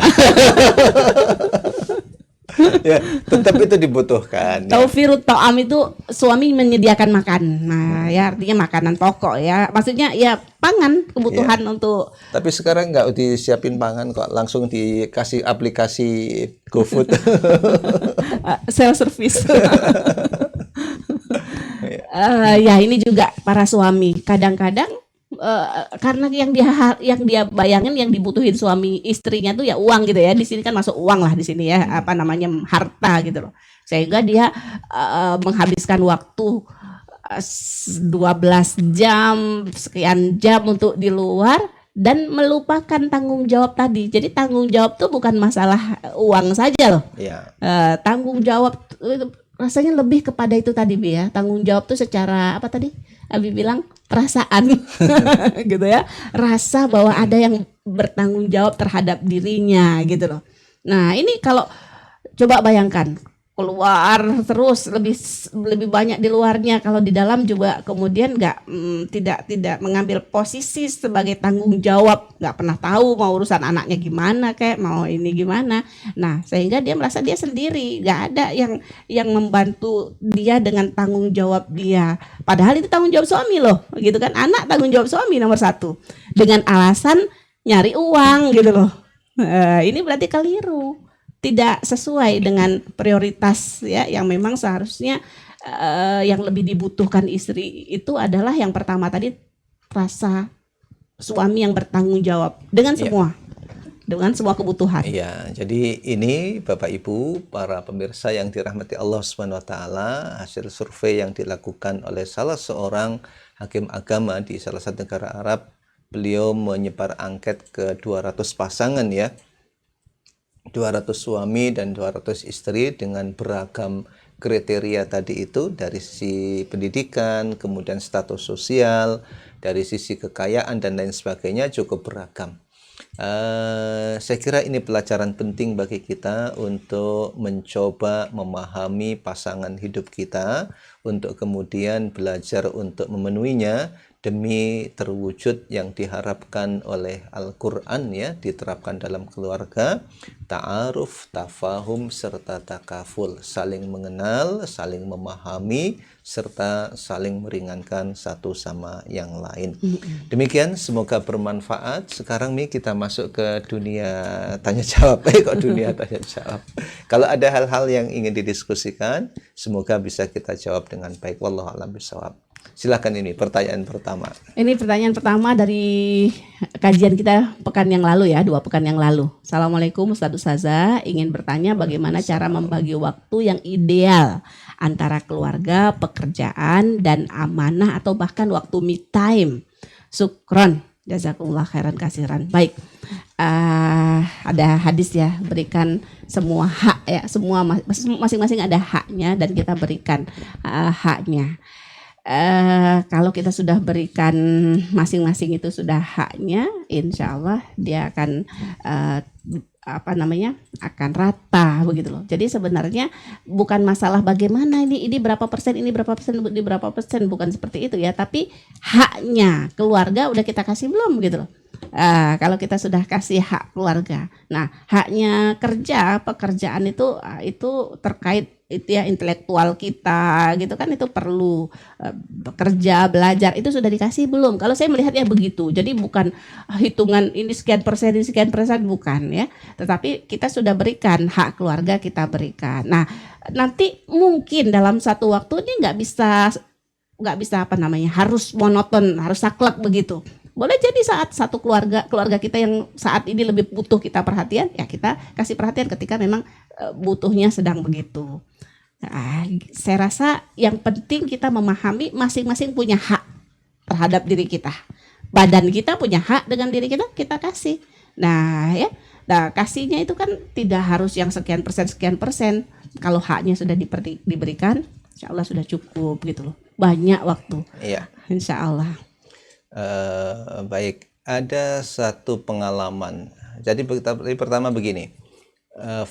Ya, tetap itu dibutuhkan. Taufirut to'am itu suami menyediakan makan. Nah, ya artinya makanan pokok ya. Maksudnya ya pangan, kebutuhan untuk. Tapi sekarang nggak disiapin pangan kok, langsung dikasih aplikasi GoFood. Self service. Ya ini juga para suami kadang-kadang karena yang dia bayangin yang dibutuhin suami istrinya tuh ya uang gitu ya. Di sini kan masuk uang lah di sini ya, apa namanya harta gitu loh. Sehingga dia menghabiskan waktu 12 jam sekian jam untuk di luar dan melupakan tanggung jawab tadi. Jadi tanggung jawab tuh bukan masalah uang saja loh. Ya, Tanggung jawab itu rasanya lebih kepada itu tadi Bi ya. Tanggung jawab tuh secara apa tadi? Abi bilang perasaan gitu ya. Rasa bahwa ada yang bertanggung jawab terhadap dirinya gitu loh. Nah, ini kalau coba bayangkan keluar terus lebih banyak di luarnya, kalau di dalam juga kemudian tidak mengambil posisi sebagai tanggung jawab, nggak pernah tahu mau urusan anaknya gimana kayak mau ini gimana. Nah, sehingga dia merasa dia sendiri, nggak ada yang membantu dia dengan tanggung jawab dia, padahal itu tanggung jawab suami loh gitu kan. Anak tanggung jawab suami nomor satu dengan alasan nyari uang gitu loh. Ini berarti keliru, tidak sesuai dengan prioritas ya, yang memang seharusnya yang lebih dibutuhkan istri itu adalah yang pertama tadi, rasa suami yang bertanggung jawab dengan semua kebutuhan. iya. Jadi ini Bapak Ibu, para pemirsa yang dirahmati Allah Subhanahu wa taala, hasil survei yang dilakukan oleh salah seorang hakim agama di salah satu negara Arab. Beliau menyebar angket ke 200 pasangan ya. 200 suami dan 200 istri dengan beragam kriteria tadi itu, dari sisi pendidikan, kemudian status sosial, dari sisi kekayaan dan lain sebagainya, cukup beragam. Saya kira ini pelajaran penting bagi kita untuk mencoba memahami pasangan hidup kita, untuk kemudian belajar untuk memenuhinya demi terwujud yang diharapkan oleh Al-Quran ya, diterapkan dalam keluarga, ta'aruf, tafahum, serta takaful, saling mengenal, saling memahami, serta saling meringankan satu sama yang lain. Demikian, semoga bermanfaat. Sekarang nih kita masuk ke dunia tanya jawab. Kok dunia tanya jawab? Kalau ada hal-hal yang ingin didiskusikan, semoga bisa kita jawab dengan baik. Wallahu a'lam bishawab. Silakan, ini pertanyaan pertama. Ini pertanyaan pertama dari kajian kita pekan yang lalu ya, 2 pekan yang lalu. Assalamualaikum Ustadz Ustazah, ingin bertanya bagaimana cara membagi waktu yang ideal antara keluarga, pekerjaan, dan amanah atau bahkan waktu me time. Syukron, jazakumullah khairan kasiran. Baik, ada hadis ya, berikan semua hak ya, semua masing-masing ada haknya dan kita berikan haknya. Kalau kita sudah berikan masing-masing itu sudah haknya, insya Allah dia akan akan rata begitu loh. Jadi sebenarnya bukan masalah bagaimana ini berapa persen, ini berapa persen, ini berapa persen, bukan seperti itu ya. Tapi haknya keluarga udah kita kasih belum gitu loh. Kalau kita sudah kasih hak keluarga, nah haknya pekerjaan itu terkait itu ya, intelektual kita gitu kan, itu perlu bekerja, belajar, itu sudah dikasih belum? Kalau saya melihatnya begitu. Jadi bukan hitungan ini sekian persen, bukan ya. Tetapi kita sudah berikan hak keluarga, kita berikan. Nah, nanti mungkin dalam satu waktu ini nggak bisa harus monoton, harus saklek begitu. Boleh jadi saat satu keluarga kita yang saat ini lebih butuh kita perhatian, ya kita kasih perhatian ketika memang butuhnya sedang begitu. Saya rasa yang penting kita memahami masing-masing punya hak terhadap diri kita. Badan kita punya hak dengan diri kita, kita kasih. Nah ya, kasihnya itu kan tidak harus yang sekian persen. Kalau haknya sudah diberikan, insya Allah sudah cukup gitu loh. Banyak waktu. Iya. Insya Allah. Baik, ada satu pengalaman. Jadi pertama begini,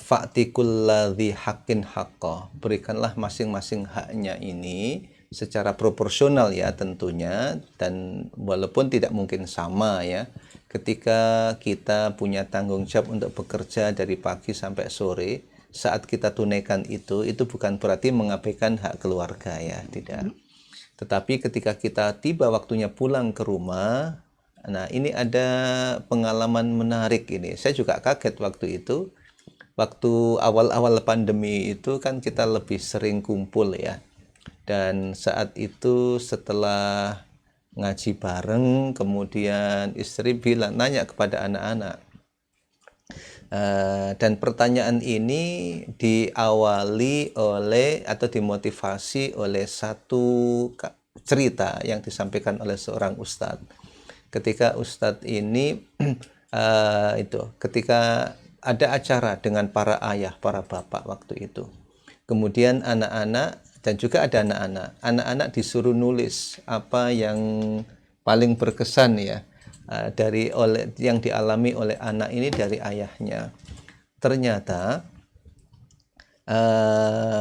fa'tikul ladzi haqqin haqqah, berikanlah masing-masing haknya ini secara proporsional ya tentunya, dan walaupun tidak mungkin sama ya. Ketika kita punya tanggung jawab untuk bekerja dari pagi sampai sore, saat kita tunaikan itu bukan berarti mengabaikan hak keluarga ya, tidak. Tetapi ketika kita tiba waktunya pulang ke rumah, nah ini ada pengalaman menarik ini. Saya juga kaget waktu itu. Waktu awal-awal pandemi itu kan kita lebih sering kumpul ya. Dan saat itu setelah ngaji bareng, kemudian istri nanya kepada anak-anak. Dan pertanyaan ini diawali oleh atau dimotivasi oleh satu cerita yang disampaikan oleh seorang ustadz. ketika Ustadz ini itu ketika ada acara dengan para ayah, para bapak waktu itu. Kemudian anak-anak dan juga ada anak-anak disuruh nulis apa yang paling berkesan ya dari yang dialami oleh anak ini dari ayahnya. Ternyata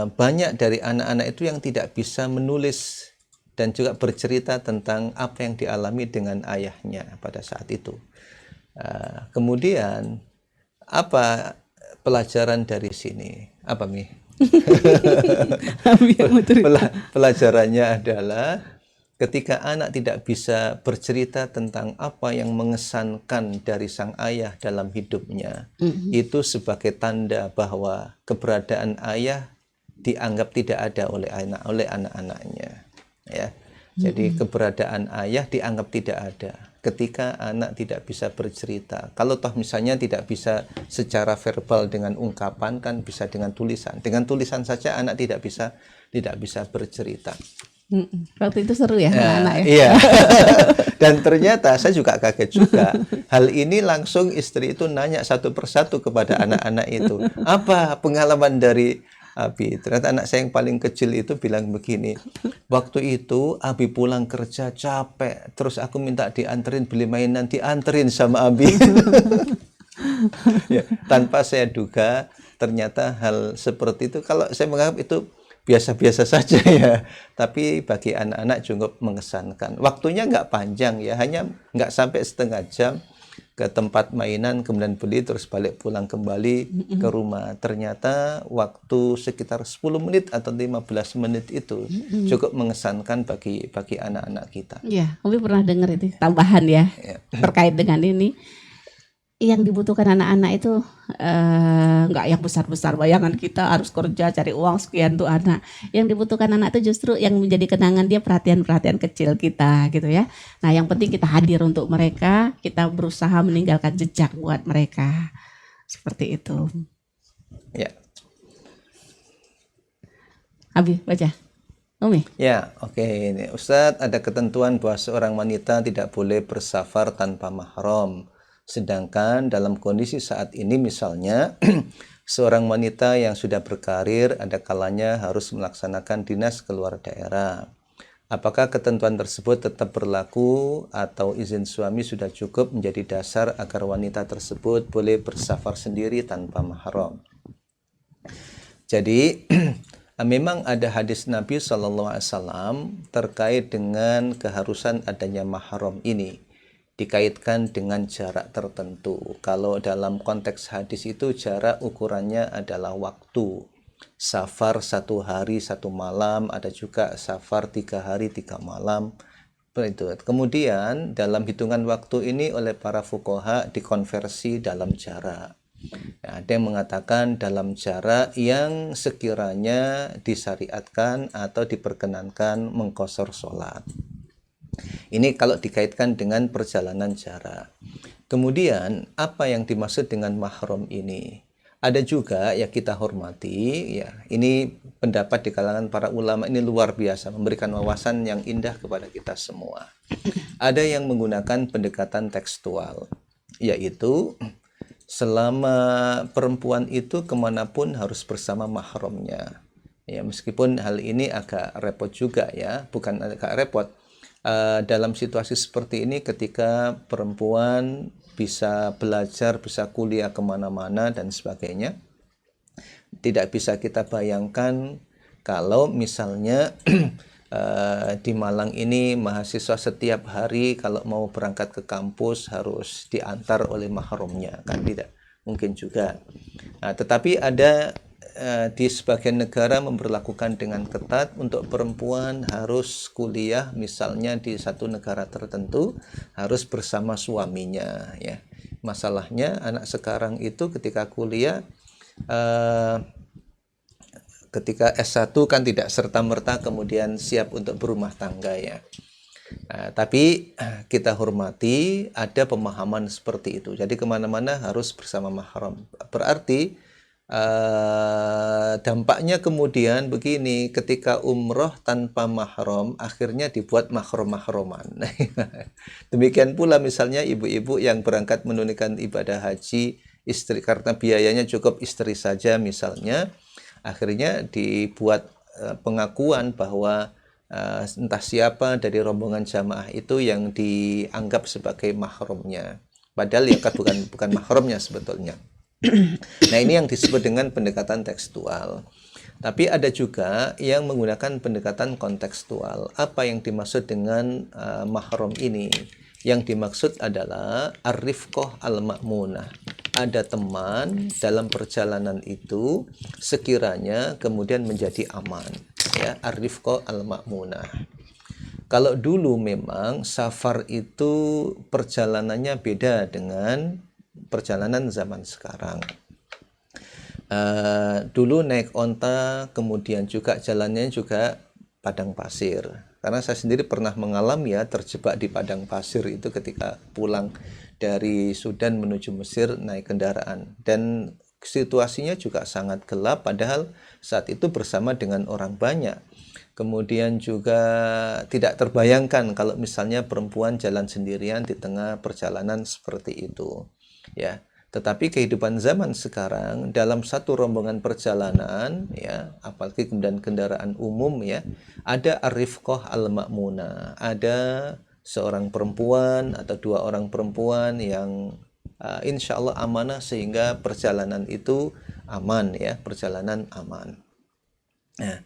banyak dari anak-anak itu yang tidak bisa menulis dan juga bercerita tentang apa yang dialami dengan ayahnya pada saat itu. Kemudian apa pelajaran dari sini? Apa Mi? Pelajarannya adalah ketika anak tidak bisa bercerita tentang apa yang mengesankan dari sang ayah dalam hidupnya, itu sebagai tanda bahwa keberadaan ayah dianggap tidak ada oleh anak-anaknya, ya. Jadi keberadaan ayah dianggap tidak ada ketika anak tidak bisa bercerita. Kalau toh misalnya tidak bisa secara verbal dengan ungkapan, kan bisa dengan tulisan. Dengan tulisan saja anak tidak bisa bercerita. Waktu itu seru ya anak-anak ya. Iya. Dan ternyata saya juga kaget juga. Hal ini langsung istri itu nanya satu persatu kepada anak-anak itu. Apa pengalaman dari Abi? Ternyata anak saya yang paling kecil itu bilang begini. Waktu itu Abi pulang kerja capek. Terus aku minta dianterin beli mainan, dianterin sama Abi. Ya, tanpa saya duga ternyata hal seperti itu, kalau saya menganggap itu biasa-biasa saja ya, tapi bagi anak-anak cukup mengesankan. Waktunya nggak panjang ya, hanya nggak sampai setengah jam ke tempat mainan, kemudian beli, terus balik pulang kembali ke rumah. Ternyata waktu sekitar 10 menit atau 15 menit itu cukup mengesankan bagi anak-anak kita. Iya, Umi pernah dengar itu tambahan ya, terkait dengan ini. Yang dibutuhkan anak-anak itu nggak yang besar-besar, bayangan kita harus kerja cari uang sekian tuh anak. Yang dibutuhkan anak itu justru yang menjadi kenangan dia perhatian-perhatian kecil kita gitu ya. Nah yang penting kita hadir untuk mereka, kita berusaha meninggalkan jejak buat mereka. Seperti itu. Ya. Abi baca. Umi. Ya, oke. Ini Ustadz, ada ketentuan bahwa seorang wanita tidak boleh bersafar tanpa mahram. Sedangkan dalam kondisi saat ini misalnya seorang wanita yang sudah berkarir ada kalanya harus melaksanakan dinas keluar daerah. Apakah ketentuan tersebut tetap berlaku atau izin suami sudah cukup menjadi dasar agar wanita tersebut boleh bersafar sendiri tanpa mahram? Jadi memang ada hadis Nabi SAW terkait dengan keharusan adanya mahram ini. Dikaitkan dengan jarak tertentu. Kalau dalam konteks hadis itu jarak ukurannya adalah waktu. Safar 1 hari 1 malam, ada juga safar 3 hari 3 malam. Itu. Kemudian dalam hitungan waktu ini oleh para fuqaha dikonversi dalam jarak. Ya, ada yang mengatakan dalam jarak yang sekiranya disyariatkan atau diperkenankan mengqashar sholat. Ini kalau dikaitkan dengan perjalanan jarak. Kemudian apa yang dimaksud dengan mahram ini? Ada juga ya kita hormati ya. Ini pendapat di kalangan para ulama ini luar biasa, memberikan wawasan yang indah kepada kita semua. Ada yang menggunakan pendekatan tekstual, yaitu selama perempuan itu kemanapun harus bersama mahramnya. Ya, meskipun hal ini agak repot juga ya, bukan agak repot. Dalam situasi seperti ini ketika perempuan bisa belajar, bisa kuliah kemana-mana dan sebagainya, tidak bisa kita bayangkan kalau misalnya di Malang ini mahasiswa setiap hari kalau mau berangkat ke kampus harus diantar oleh mahramnya, kan tidak mungkin juga. Tetapi ada di sebagian negara memberlakukan dengan ketat untuk perempuan harus kuliah misalnya di satu negara tertentu harus bersama suaminya ya. Masalahnya anak sekarang itu ketika kuliah ketika S1 kan tidak serta-merta kemudian siap untuk berumah tangga ya. Tapi kita hormati ada pemahaman seperti itu. Jadi kemana-mana harus bersama mahram. Berarti Dampaknya kemudian begini, ketika umroh tanpa mahram akhirnya dibuat mahram-mahroman. Demikian pula misalnya ibu-ibu yang berangkat menunaikan ibadah haji, istri karena biayanya cukup istri saja misalnya, akhirnya dibuat pengakuan bahwa entah siapa dari rombongan jamaah itu yang dianggap sebagai mahramnya, padahal ya kan bukan mahramnya sebetulnya. Nah, ini yang disebut dengan pendekatan tekstual. Tapi ada juga yang menggunakan pendekatan kontekstual. Apa yang dimaksud dengan mahram ini? Yang dimaksud adalah ar-rifqah al-ma'munah. Ada teman dalam perjalanan itu sekiranya kemudian menjadi aman. Ya, ar-rifqah al-ma'munah. Kalau dulu memang safar itu perjalanannya beda dengan perjalanan zaman sekarang. Dulu naik onta, kemudian juga jalannya juga padang pasir. Karena saya sendiri pernah mengalami ya, terjebak di padang pasir itu ketika pulang dari Sudan menuju Mesir naik kendaraan. Dan situasinya juga sangat gelap, padahal saat itu bersama dengan orang banyak. Kemudian juga tidak terbayangkan kalau misalnya perempuan jalan sendirian di tengah perjalanan seperti itu. Ya, tetapi kehidupan zaman sekarang dalam satu rombongan perjalanan ya, apalagi kemudian kendaraan umum ya, ada ar-rifqah al-ma'munah, ada seorang perempuan atau dua orang perempuan yang insya Allah amanah sehingga perjalanan itu aman ya, perjalanan aman. Nah,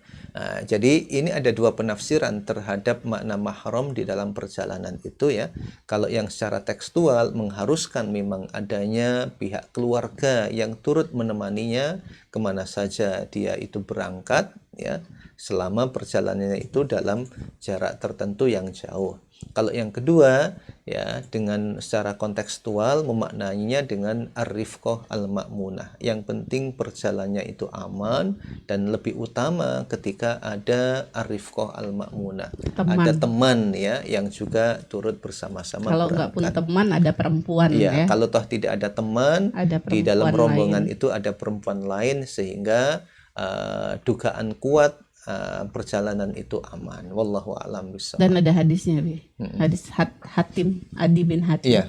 jadi ini ada dua penafsiran terhadap makna mahram di dalam perjalanan itu ya. Kalau yang secara tekstual mengharuskan memang adanya pihak keluarga yang turut menemaninya kemana saja dia itu berangkat ya, selama perjalanannya itu dalam jarak tertentu yang jauh. Kalau yang kedua ya, dengan secara kontekstual memaknainya dengan ar-rifqah al-ma'munah. Yang penting perjalanannya itu aman, dan lebih utama ketika ada ar-rifqah al-ma'munah. Ada teman ya yang juga turut bersama-sama Kalau nggak pun teman ada perempuan ya. Kalau toh tidak ada teman, di dalam rombongan itu ada perempuan lain sehingga dugaan kuat perjalanan itu aman. Wallahu a'lam bishawab. Dan ada hadisnya, Bi. Hadis Hatim, Adi bin Hatim. Iya.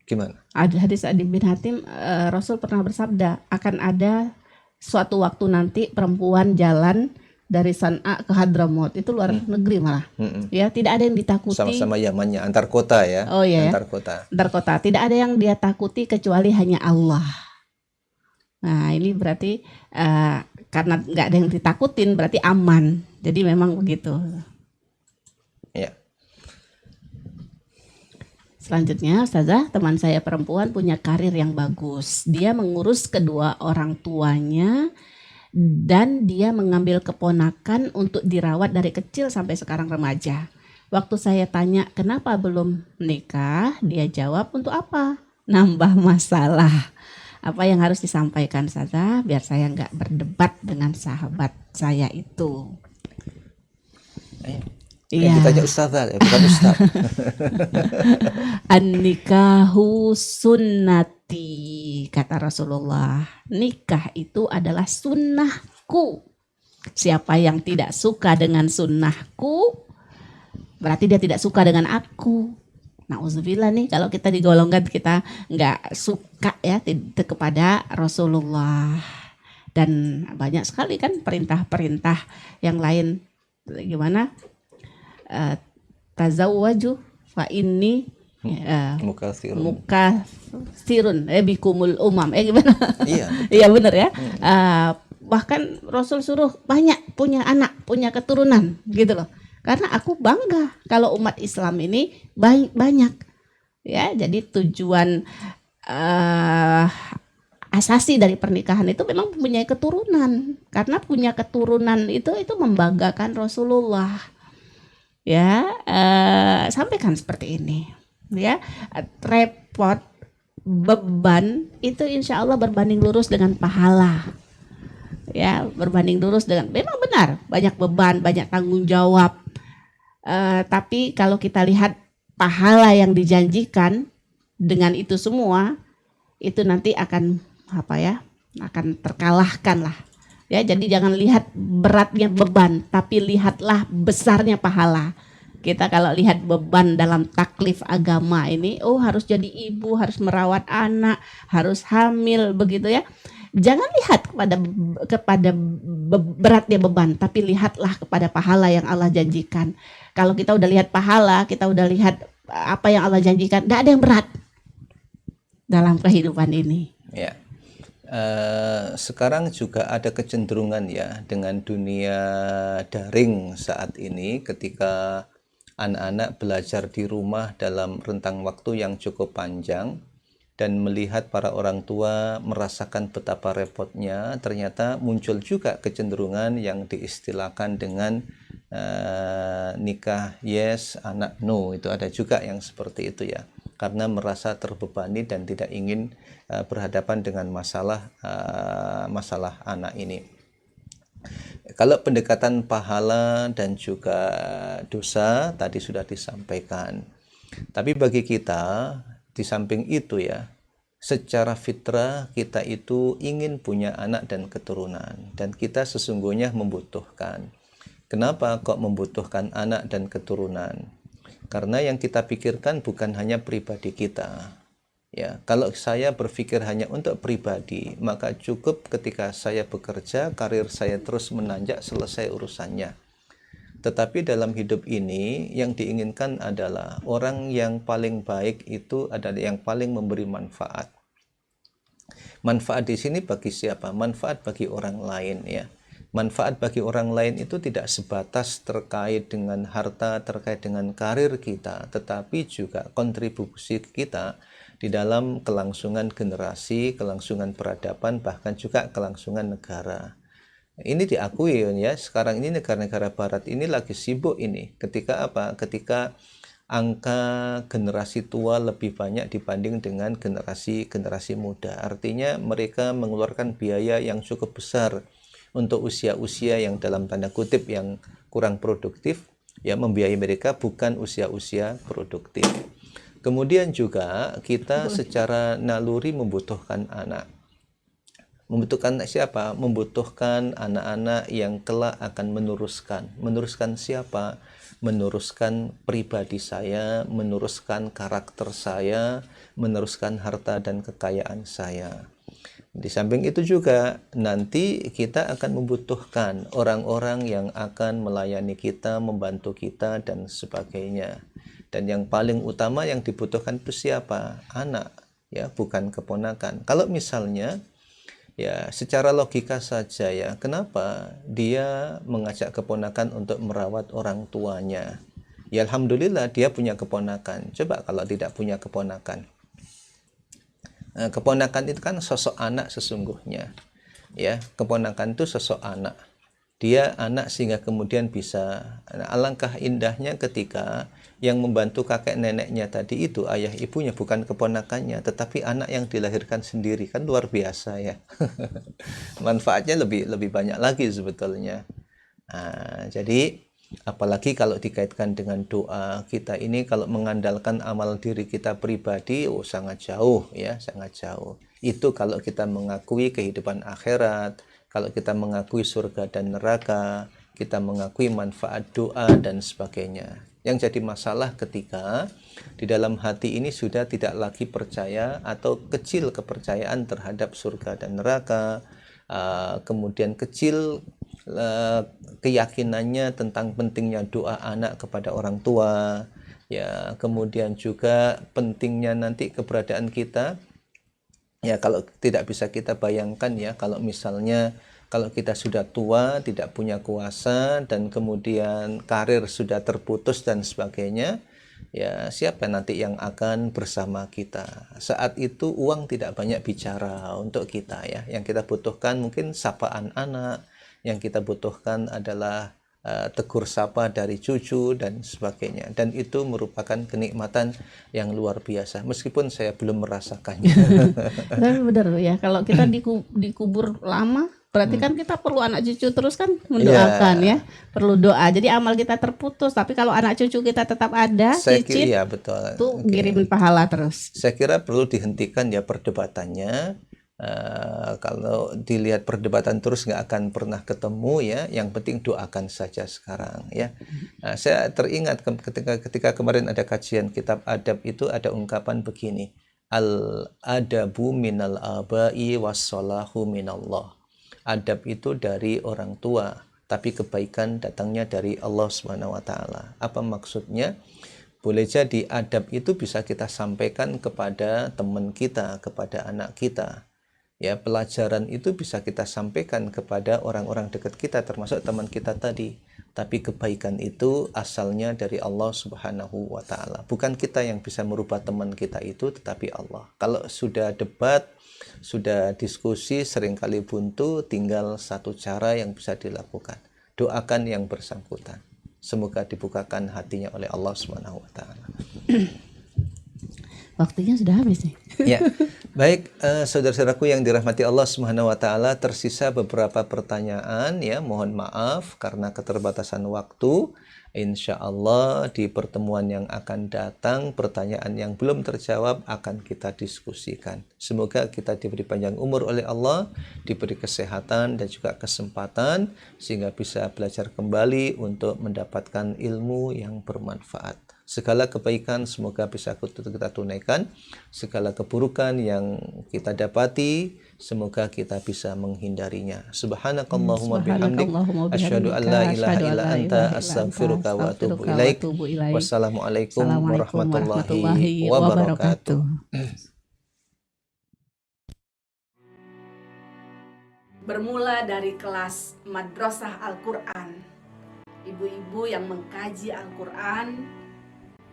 Gimana? Ada hadis Adi bin Hatim, Rasul pernah bersabda, akan ada suatu waktu nanti perempuan jalan dari San'a ke Hadramaut, itu luar negeri malah. Ya, tidak ada yang ditakuti. Sama-sama Yamannya, antar kota ya. Oh iya. Antar kota. Antar kota. Tidak ada yang dia takuti kecuali hanya Allah. Nah, ini berarti karena nggak ada yang ditakutin berarti aman. Jadi memang begitu. Ya. Selanjutnya, Ustazah, teman saya perempuan punya karir yang bagus. Dia mengurus kedua orang tuanya dan dia mengambil keponakan untuk dirawat dari kecil sampai sekarang remaja. Waktu saya tanya kenapa belum menikah, dia jawab untuk apa? Nambah masalah. Apa yang harus disampaikan saja biar saya nggak berdebat dengan sahabat saya itu. Iya. Kita tanya ustazah ya, bukan ustaz. An-nikahu sunnati, kata Rasulullah. Nikah itu adalah sunnahku. Siapa yang tidak suka dengan sunnahku, berarti dia tidak suka dengan aku. Nauzubillah nih kalau kita digolongkan kita nggak suka ya kepada Rasulullah. Dan banyak sekali kan perintah-perintah yang lain. Gimana? Tazawwaju fa inni mukasirun bikumul umam. Gimana? Iya. Iya benar ya. Bahkan Rasul suruh banyak punya anak, punya keturunan gitu loh. Karena aku bangga kalau umat Islam ini banyak ya. Jadi tujuan asasi dari pernikahan itu memang mempunyai keturunan. Karena punya keturunan itu membanggakan Rasulullah. Ya, sampaikan seperti ini. Ya, repot, beban itu insya Allah berbanding lurus dengan pahala. Ya, berbanding lurus dengan, memang benar banyak beban, banyak tanggung jawab. Tapi kalau kita lihat pahala yang dijanjikan dengan itu semua, itu nanti akan akan terkalahkan lah. Ya, jadi jangan lihat beratnya beban, tapi lihatlah besarnya pahala. Kita kalau lihat beban dalam taklif agama ini, oh harus jadi ibu, harus merawat anak, harus hamil begitu ya. Jangan lihat kepada beratnya beban, tapi lihatlah kepada pahala yang Allah janjikan. Kalau kita udah lihat pahala, kita udah lihat apa yang Allah janjikan, tidak ada yang berat dalam kehidupan ini. Ya. Sekarang juga ada kecenderungan ya dengan dunia daring saat ini, ketika anak-anak belajar di rumah dalam rentang waktu yang cukup panjang dan melihat para orang tua merasakan betapa repotnya, ternyata muncul juga kecenderungan yang diistilahkan dengan nikah yes, anak no. Itu ada juga yang seperti itu ya, karena merasa terbebani dan tidak ingin berhadapan dengan masalah anak ini. Kalau pendekatan pahala dan juga dosa tadi sudah disampaikan. Tapi bagi kita, di samping itu ya, secara fitrah kita itu ingin punya anak dan keturunan, dan kita sesungguhnya membutuhkan. Kenapa kok membutuhkan anak dan keturunan? Karena yang kita pikirkan bukan hanya pribadi kita. Ya, kalau saya berpikir hanya untuk pribadi, maka cukup ketika saya bekerja, karir saya terus menanjak, selesai urusannya. Tetapi dalam hidup ini yang diinginkan adalah orang yang paling baik itu adalah yang paling memberi manfaat. Manfaat di sini bagi siapa? Manfaat bagi orang lain ya. Manfaat bagi orang lain itu tidak sebatas terkait dengan harta, terkait dengan karir kita, tetapi juga kontribusi kita di dalam kelangsungan generasi, kelangsungan peradaban, bahkan juga kelangsungan negara. Ini diakui ya, sekarang ini negara-negara barat ini lagi sibuk ini. Ketika apa? Ketika angka generasi tua lebih banyak dibanding dengan generasi muda. Artinya mereka mengeluarkan biaya yang cukup besar untuk usia-usia yang dalam tanda kutip yang kurang produktif, ya, membiayai mereka bukan usia-usia produktif. Kemudian juga kita secara naluri membutuhkan anak. Membutuhkan siapa? Membutuhkan anak-anak yang kelak akan meneruskan. Meneruskan siapa? Meneruskan pribadi saya, meneruskan karakter saya, meneruskan harta dan kekayaan saya. Di samping itu juga nanti kita akan membutuhkan orang-orang yang akan melayani kita, membantu kita dan sebagainya. Dan yang paling utama yang dibutuhkan itu siapa? Anak, ya, bukan keponakan. Kalau misalnya ya secara logika saja ya, kenapa dia mengajak keponakan untuk merawat orang tuanya? Ya alhamdulillah dia punya keponakan. Coba kalau tidak punya keponakan. Keponakan itu kan sosok anak sesungguhnya. Ya, keponakan itu sosok anak. Dia anak sehingga kemudian bisa, alangkah indahnya ketika yang membantu kakek neneknya tadi itu ayah ibunya bukan keponakannya, tetapi anak yang dilahirkan sendiri. Kan luar biasa ya. Manfaatnya lebih banyak lagi sebetulnya. Jadi apalagi kalau dikaitkan dengan doa, kita ini kalau mengandalkan amal diri kita pribadi, sangat jauh ya, sangat jauh. Itu kalau kita mengakui kehidupan akhirat, kalau kita mengakui surga dan neraka, kita mengakui manfaat doa dan sebagainya. Yang jadi masalah ketika di dalam hati ini sudah tidak lagi percaya atau kecil kepercayaan terhadap surga dan neraka, kemudian kecil keyakinannya tentang pentingnya doa anak kepada orang tua, ya, kemudian juga pentingnya nanti keberadaan kita. Ya, kalau tidak bisa kita bayangkan ya, kalau misalnya kalau kita sudah tua, tidak punya kuasa, dan kemudian karir sudah terputus dan sebagainya, ya siapa nanti yang akan bersama kita? Saat itu uang tidak banyak bicara untuk kita ya. Yang kita butuhkan mungkin sapaan anak, yang kita butuhkan adalah tegur sapa dari cucu dan sebagainya, dan itu merupakan kenikmatan yang luar biasa meskipun saya belum merasakannya. Tapi benar ya, kalau kita dikubur lama berarti kan kita perlu anak cucu terus kan mendoakan ya, perlu doa. Jadi amal kita terputus, tapi kalau anak cucu kita tetap ada, Saya kira cicit, ya betul. tuh ngirimin pahala terus. Saya kira perlu dihentikan ya perdebatannya Kalau dilihat perdebatan terus nggak akan pernah ketemu ya. Yang penting doakan saja sekarang ya. Saya teringat ketika kemarin ada kajian kitab adab, itu ada ungkapan begini, al adabu minal abai wassalahu minallah. Adab itu dari orang tua, tapi kebaikan datangnya dari Allah Subhanahu wa taala. Apa maksudnya? Boleh jadi adab itu bisa kita sampaikan kepada teman kita, kepada anak kita. Ya, pelajaran itu bisa kita sampaikan kepada orang-orang dekat kita, termasuk teman kita tadi. Tapi kebaikan itu asalnya dari Allah Subhanahu wa taala. Bukan kita yang bisa merubah teman kita itu, tetapi Allah. Kalau sudah debat, sudah diskusi, seringkali buntu, tinggal satu cara yang bisa dilakukan. Doakan yang bersangkutan. Semoga dibukakan hatinya oleh Allah Subhanahu wa taala. Waktunya sudah habis nih. Ya, baik, saudara-saudaraku yang dirahmati Allah Subhanahu wa taala, tersisa beberapa pertanyaan ya, mohon maaf karena keterbatasan waktu. Insya Allah di pertemuan yang akan datang, pertanyaan yang belum terjawab akan kita diskusikan. Semoga kita diberi panjang umur oleh Allah, diberi kesehatan dan juga kesempatan, sehingga bisa belajar kembali untuk mendapatkan ilmu yang bermanfaat. Segala kebaikan semoga bisa kita tunaikan. Segala keburukan yang kita dapati semoga kita bisa menghindarinya. Subhanakallahumma bihamdik asyhadu an la ilaha illa anta astaghfiruka wa atubu ilaik. Wassalamualaikum warahmatullahi wabarakatuh. Bermula dari kelas Madrasah Al-Quran, ibu-ibu yang mengkaji Al-Quran,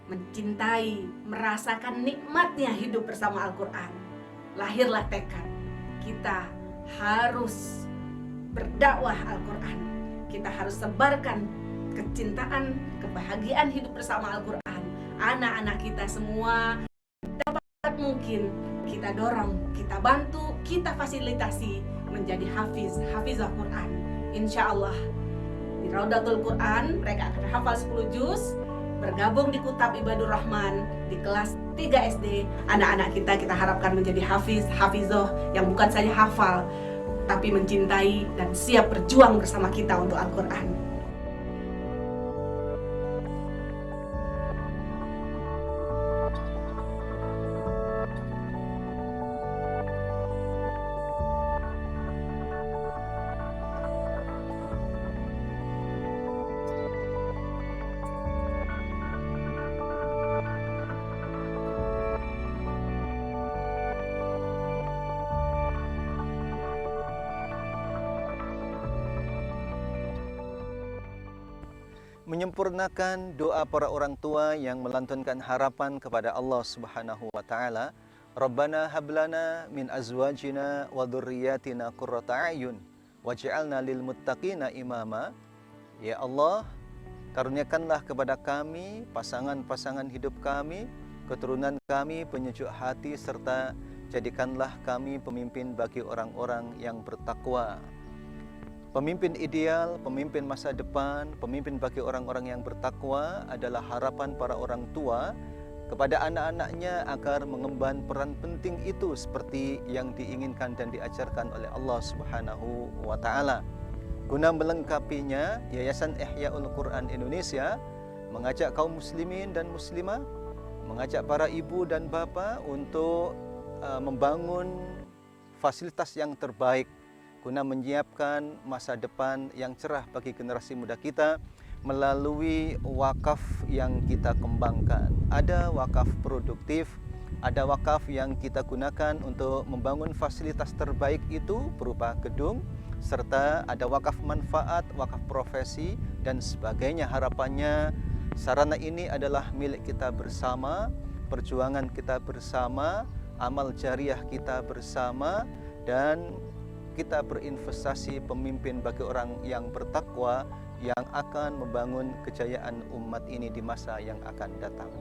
mencintai, merasakan nikmatnya hidup bersama Al-Quran. Lahirlah tekad, kita harus berdakwah Al-Quran. Kita harus sebarkan kecintaan, kebahagiaan hidup bersama Al-Quran. Anak-anak kita semua dapat mungkin kita dorong, kita bantu, kita fasilitasi menjadi hafizah Quran. Insya Allah di Raudatul Quran mereka akan hafal 10 juz. Bergabung di Kutab Ibadur Rahman di kelas 3 SD, anak-anak kita harapkan menjadi hafizah yang bukan saja hafal, tapi mencintai dan siap berjuang bersama kita untuk Al-Quran. Menyempurnakan doa para orang tua yang melantunkan harapan kepada Allah Subhanahu wa taala. Rabbana hablana min azwajina wa dzurriyyatina qurrata a'yun waj'alna lil muttaqina imama. Ya Allah, karuniakanlah kepada kami pasangan-pasangan hidup kami, keturunan kami penyejuk hati, serta jadikanlah kami pemimpin bagi orang-orang yang bertakwa. Pemimpin ideal, pemimpin masa depan, pemimpin bagi orang-orang yang bertakwa adalah harapan para orang tua kepada anak-anaknya agar mengemban peran penting itu seperti yang diinginkan dan diajarkan oleh Allah Subhanahu wa taala. Guna melengkapinya, Yayasan Ihya'ul Quran Indonesia mengajak kaum muslimin dan muslimah, mengajak para ibu dan bapak untuk membangun fasilitas yang terbaik guna menyiapkan masa depan yang cerah bagi generasi muda kita melalui wakaf yang kita kembangkan. Ada wakaf produktif, ada wakaf yang kita gunakan untuk membangun fasilitas terbaik itu berupa gedung, serta ada wakaf manfaat, wakaf profesi, dan sebagainya. Harapannya sarana ini adalah milik kita bersama, perjuangan kita bersama, amal jariah kita bersama, dan kita berinvestasi pemimpin bagi orang yang bertakwa yang akan membangun kejayaan umat ini di masa yang akan datang.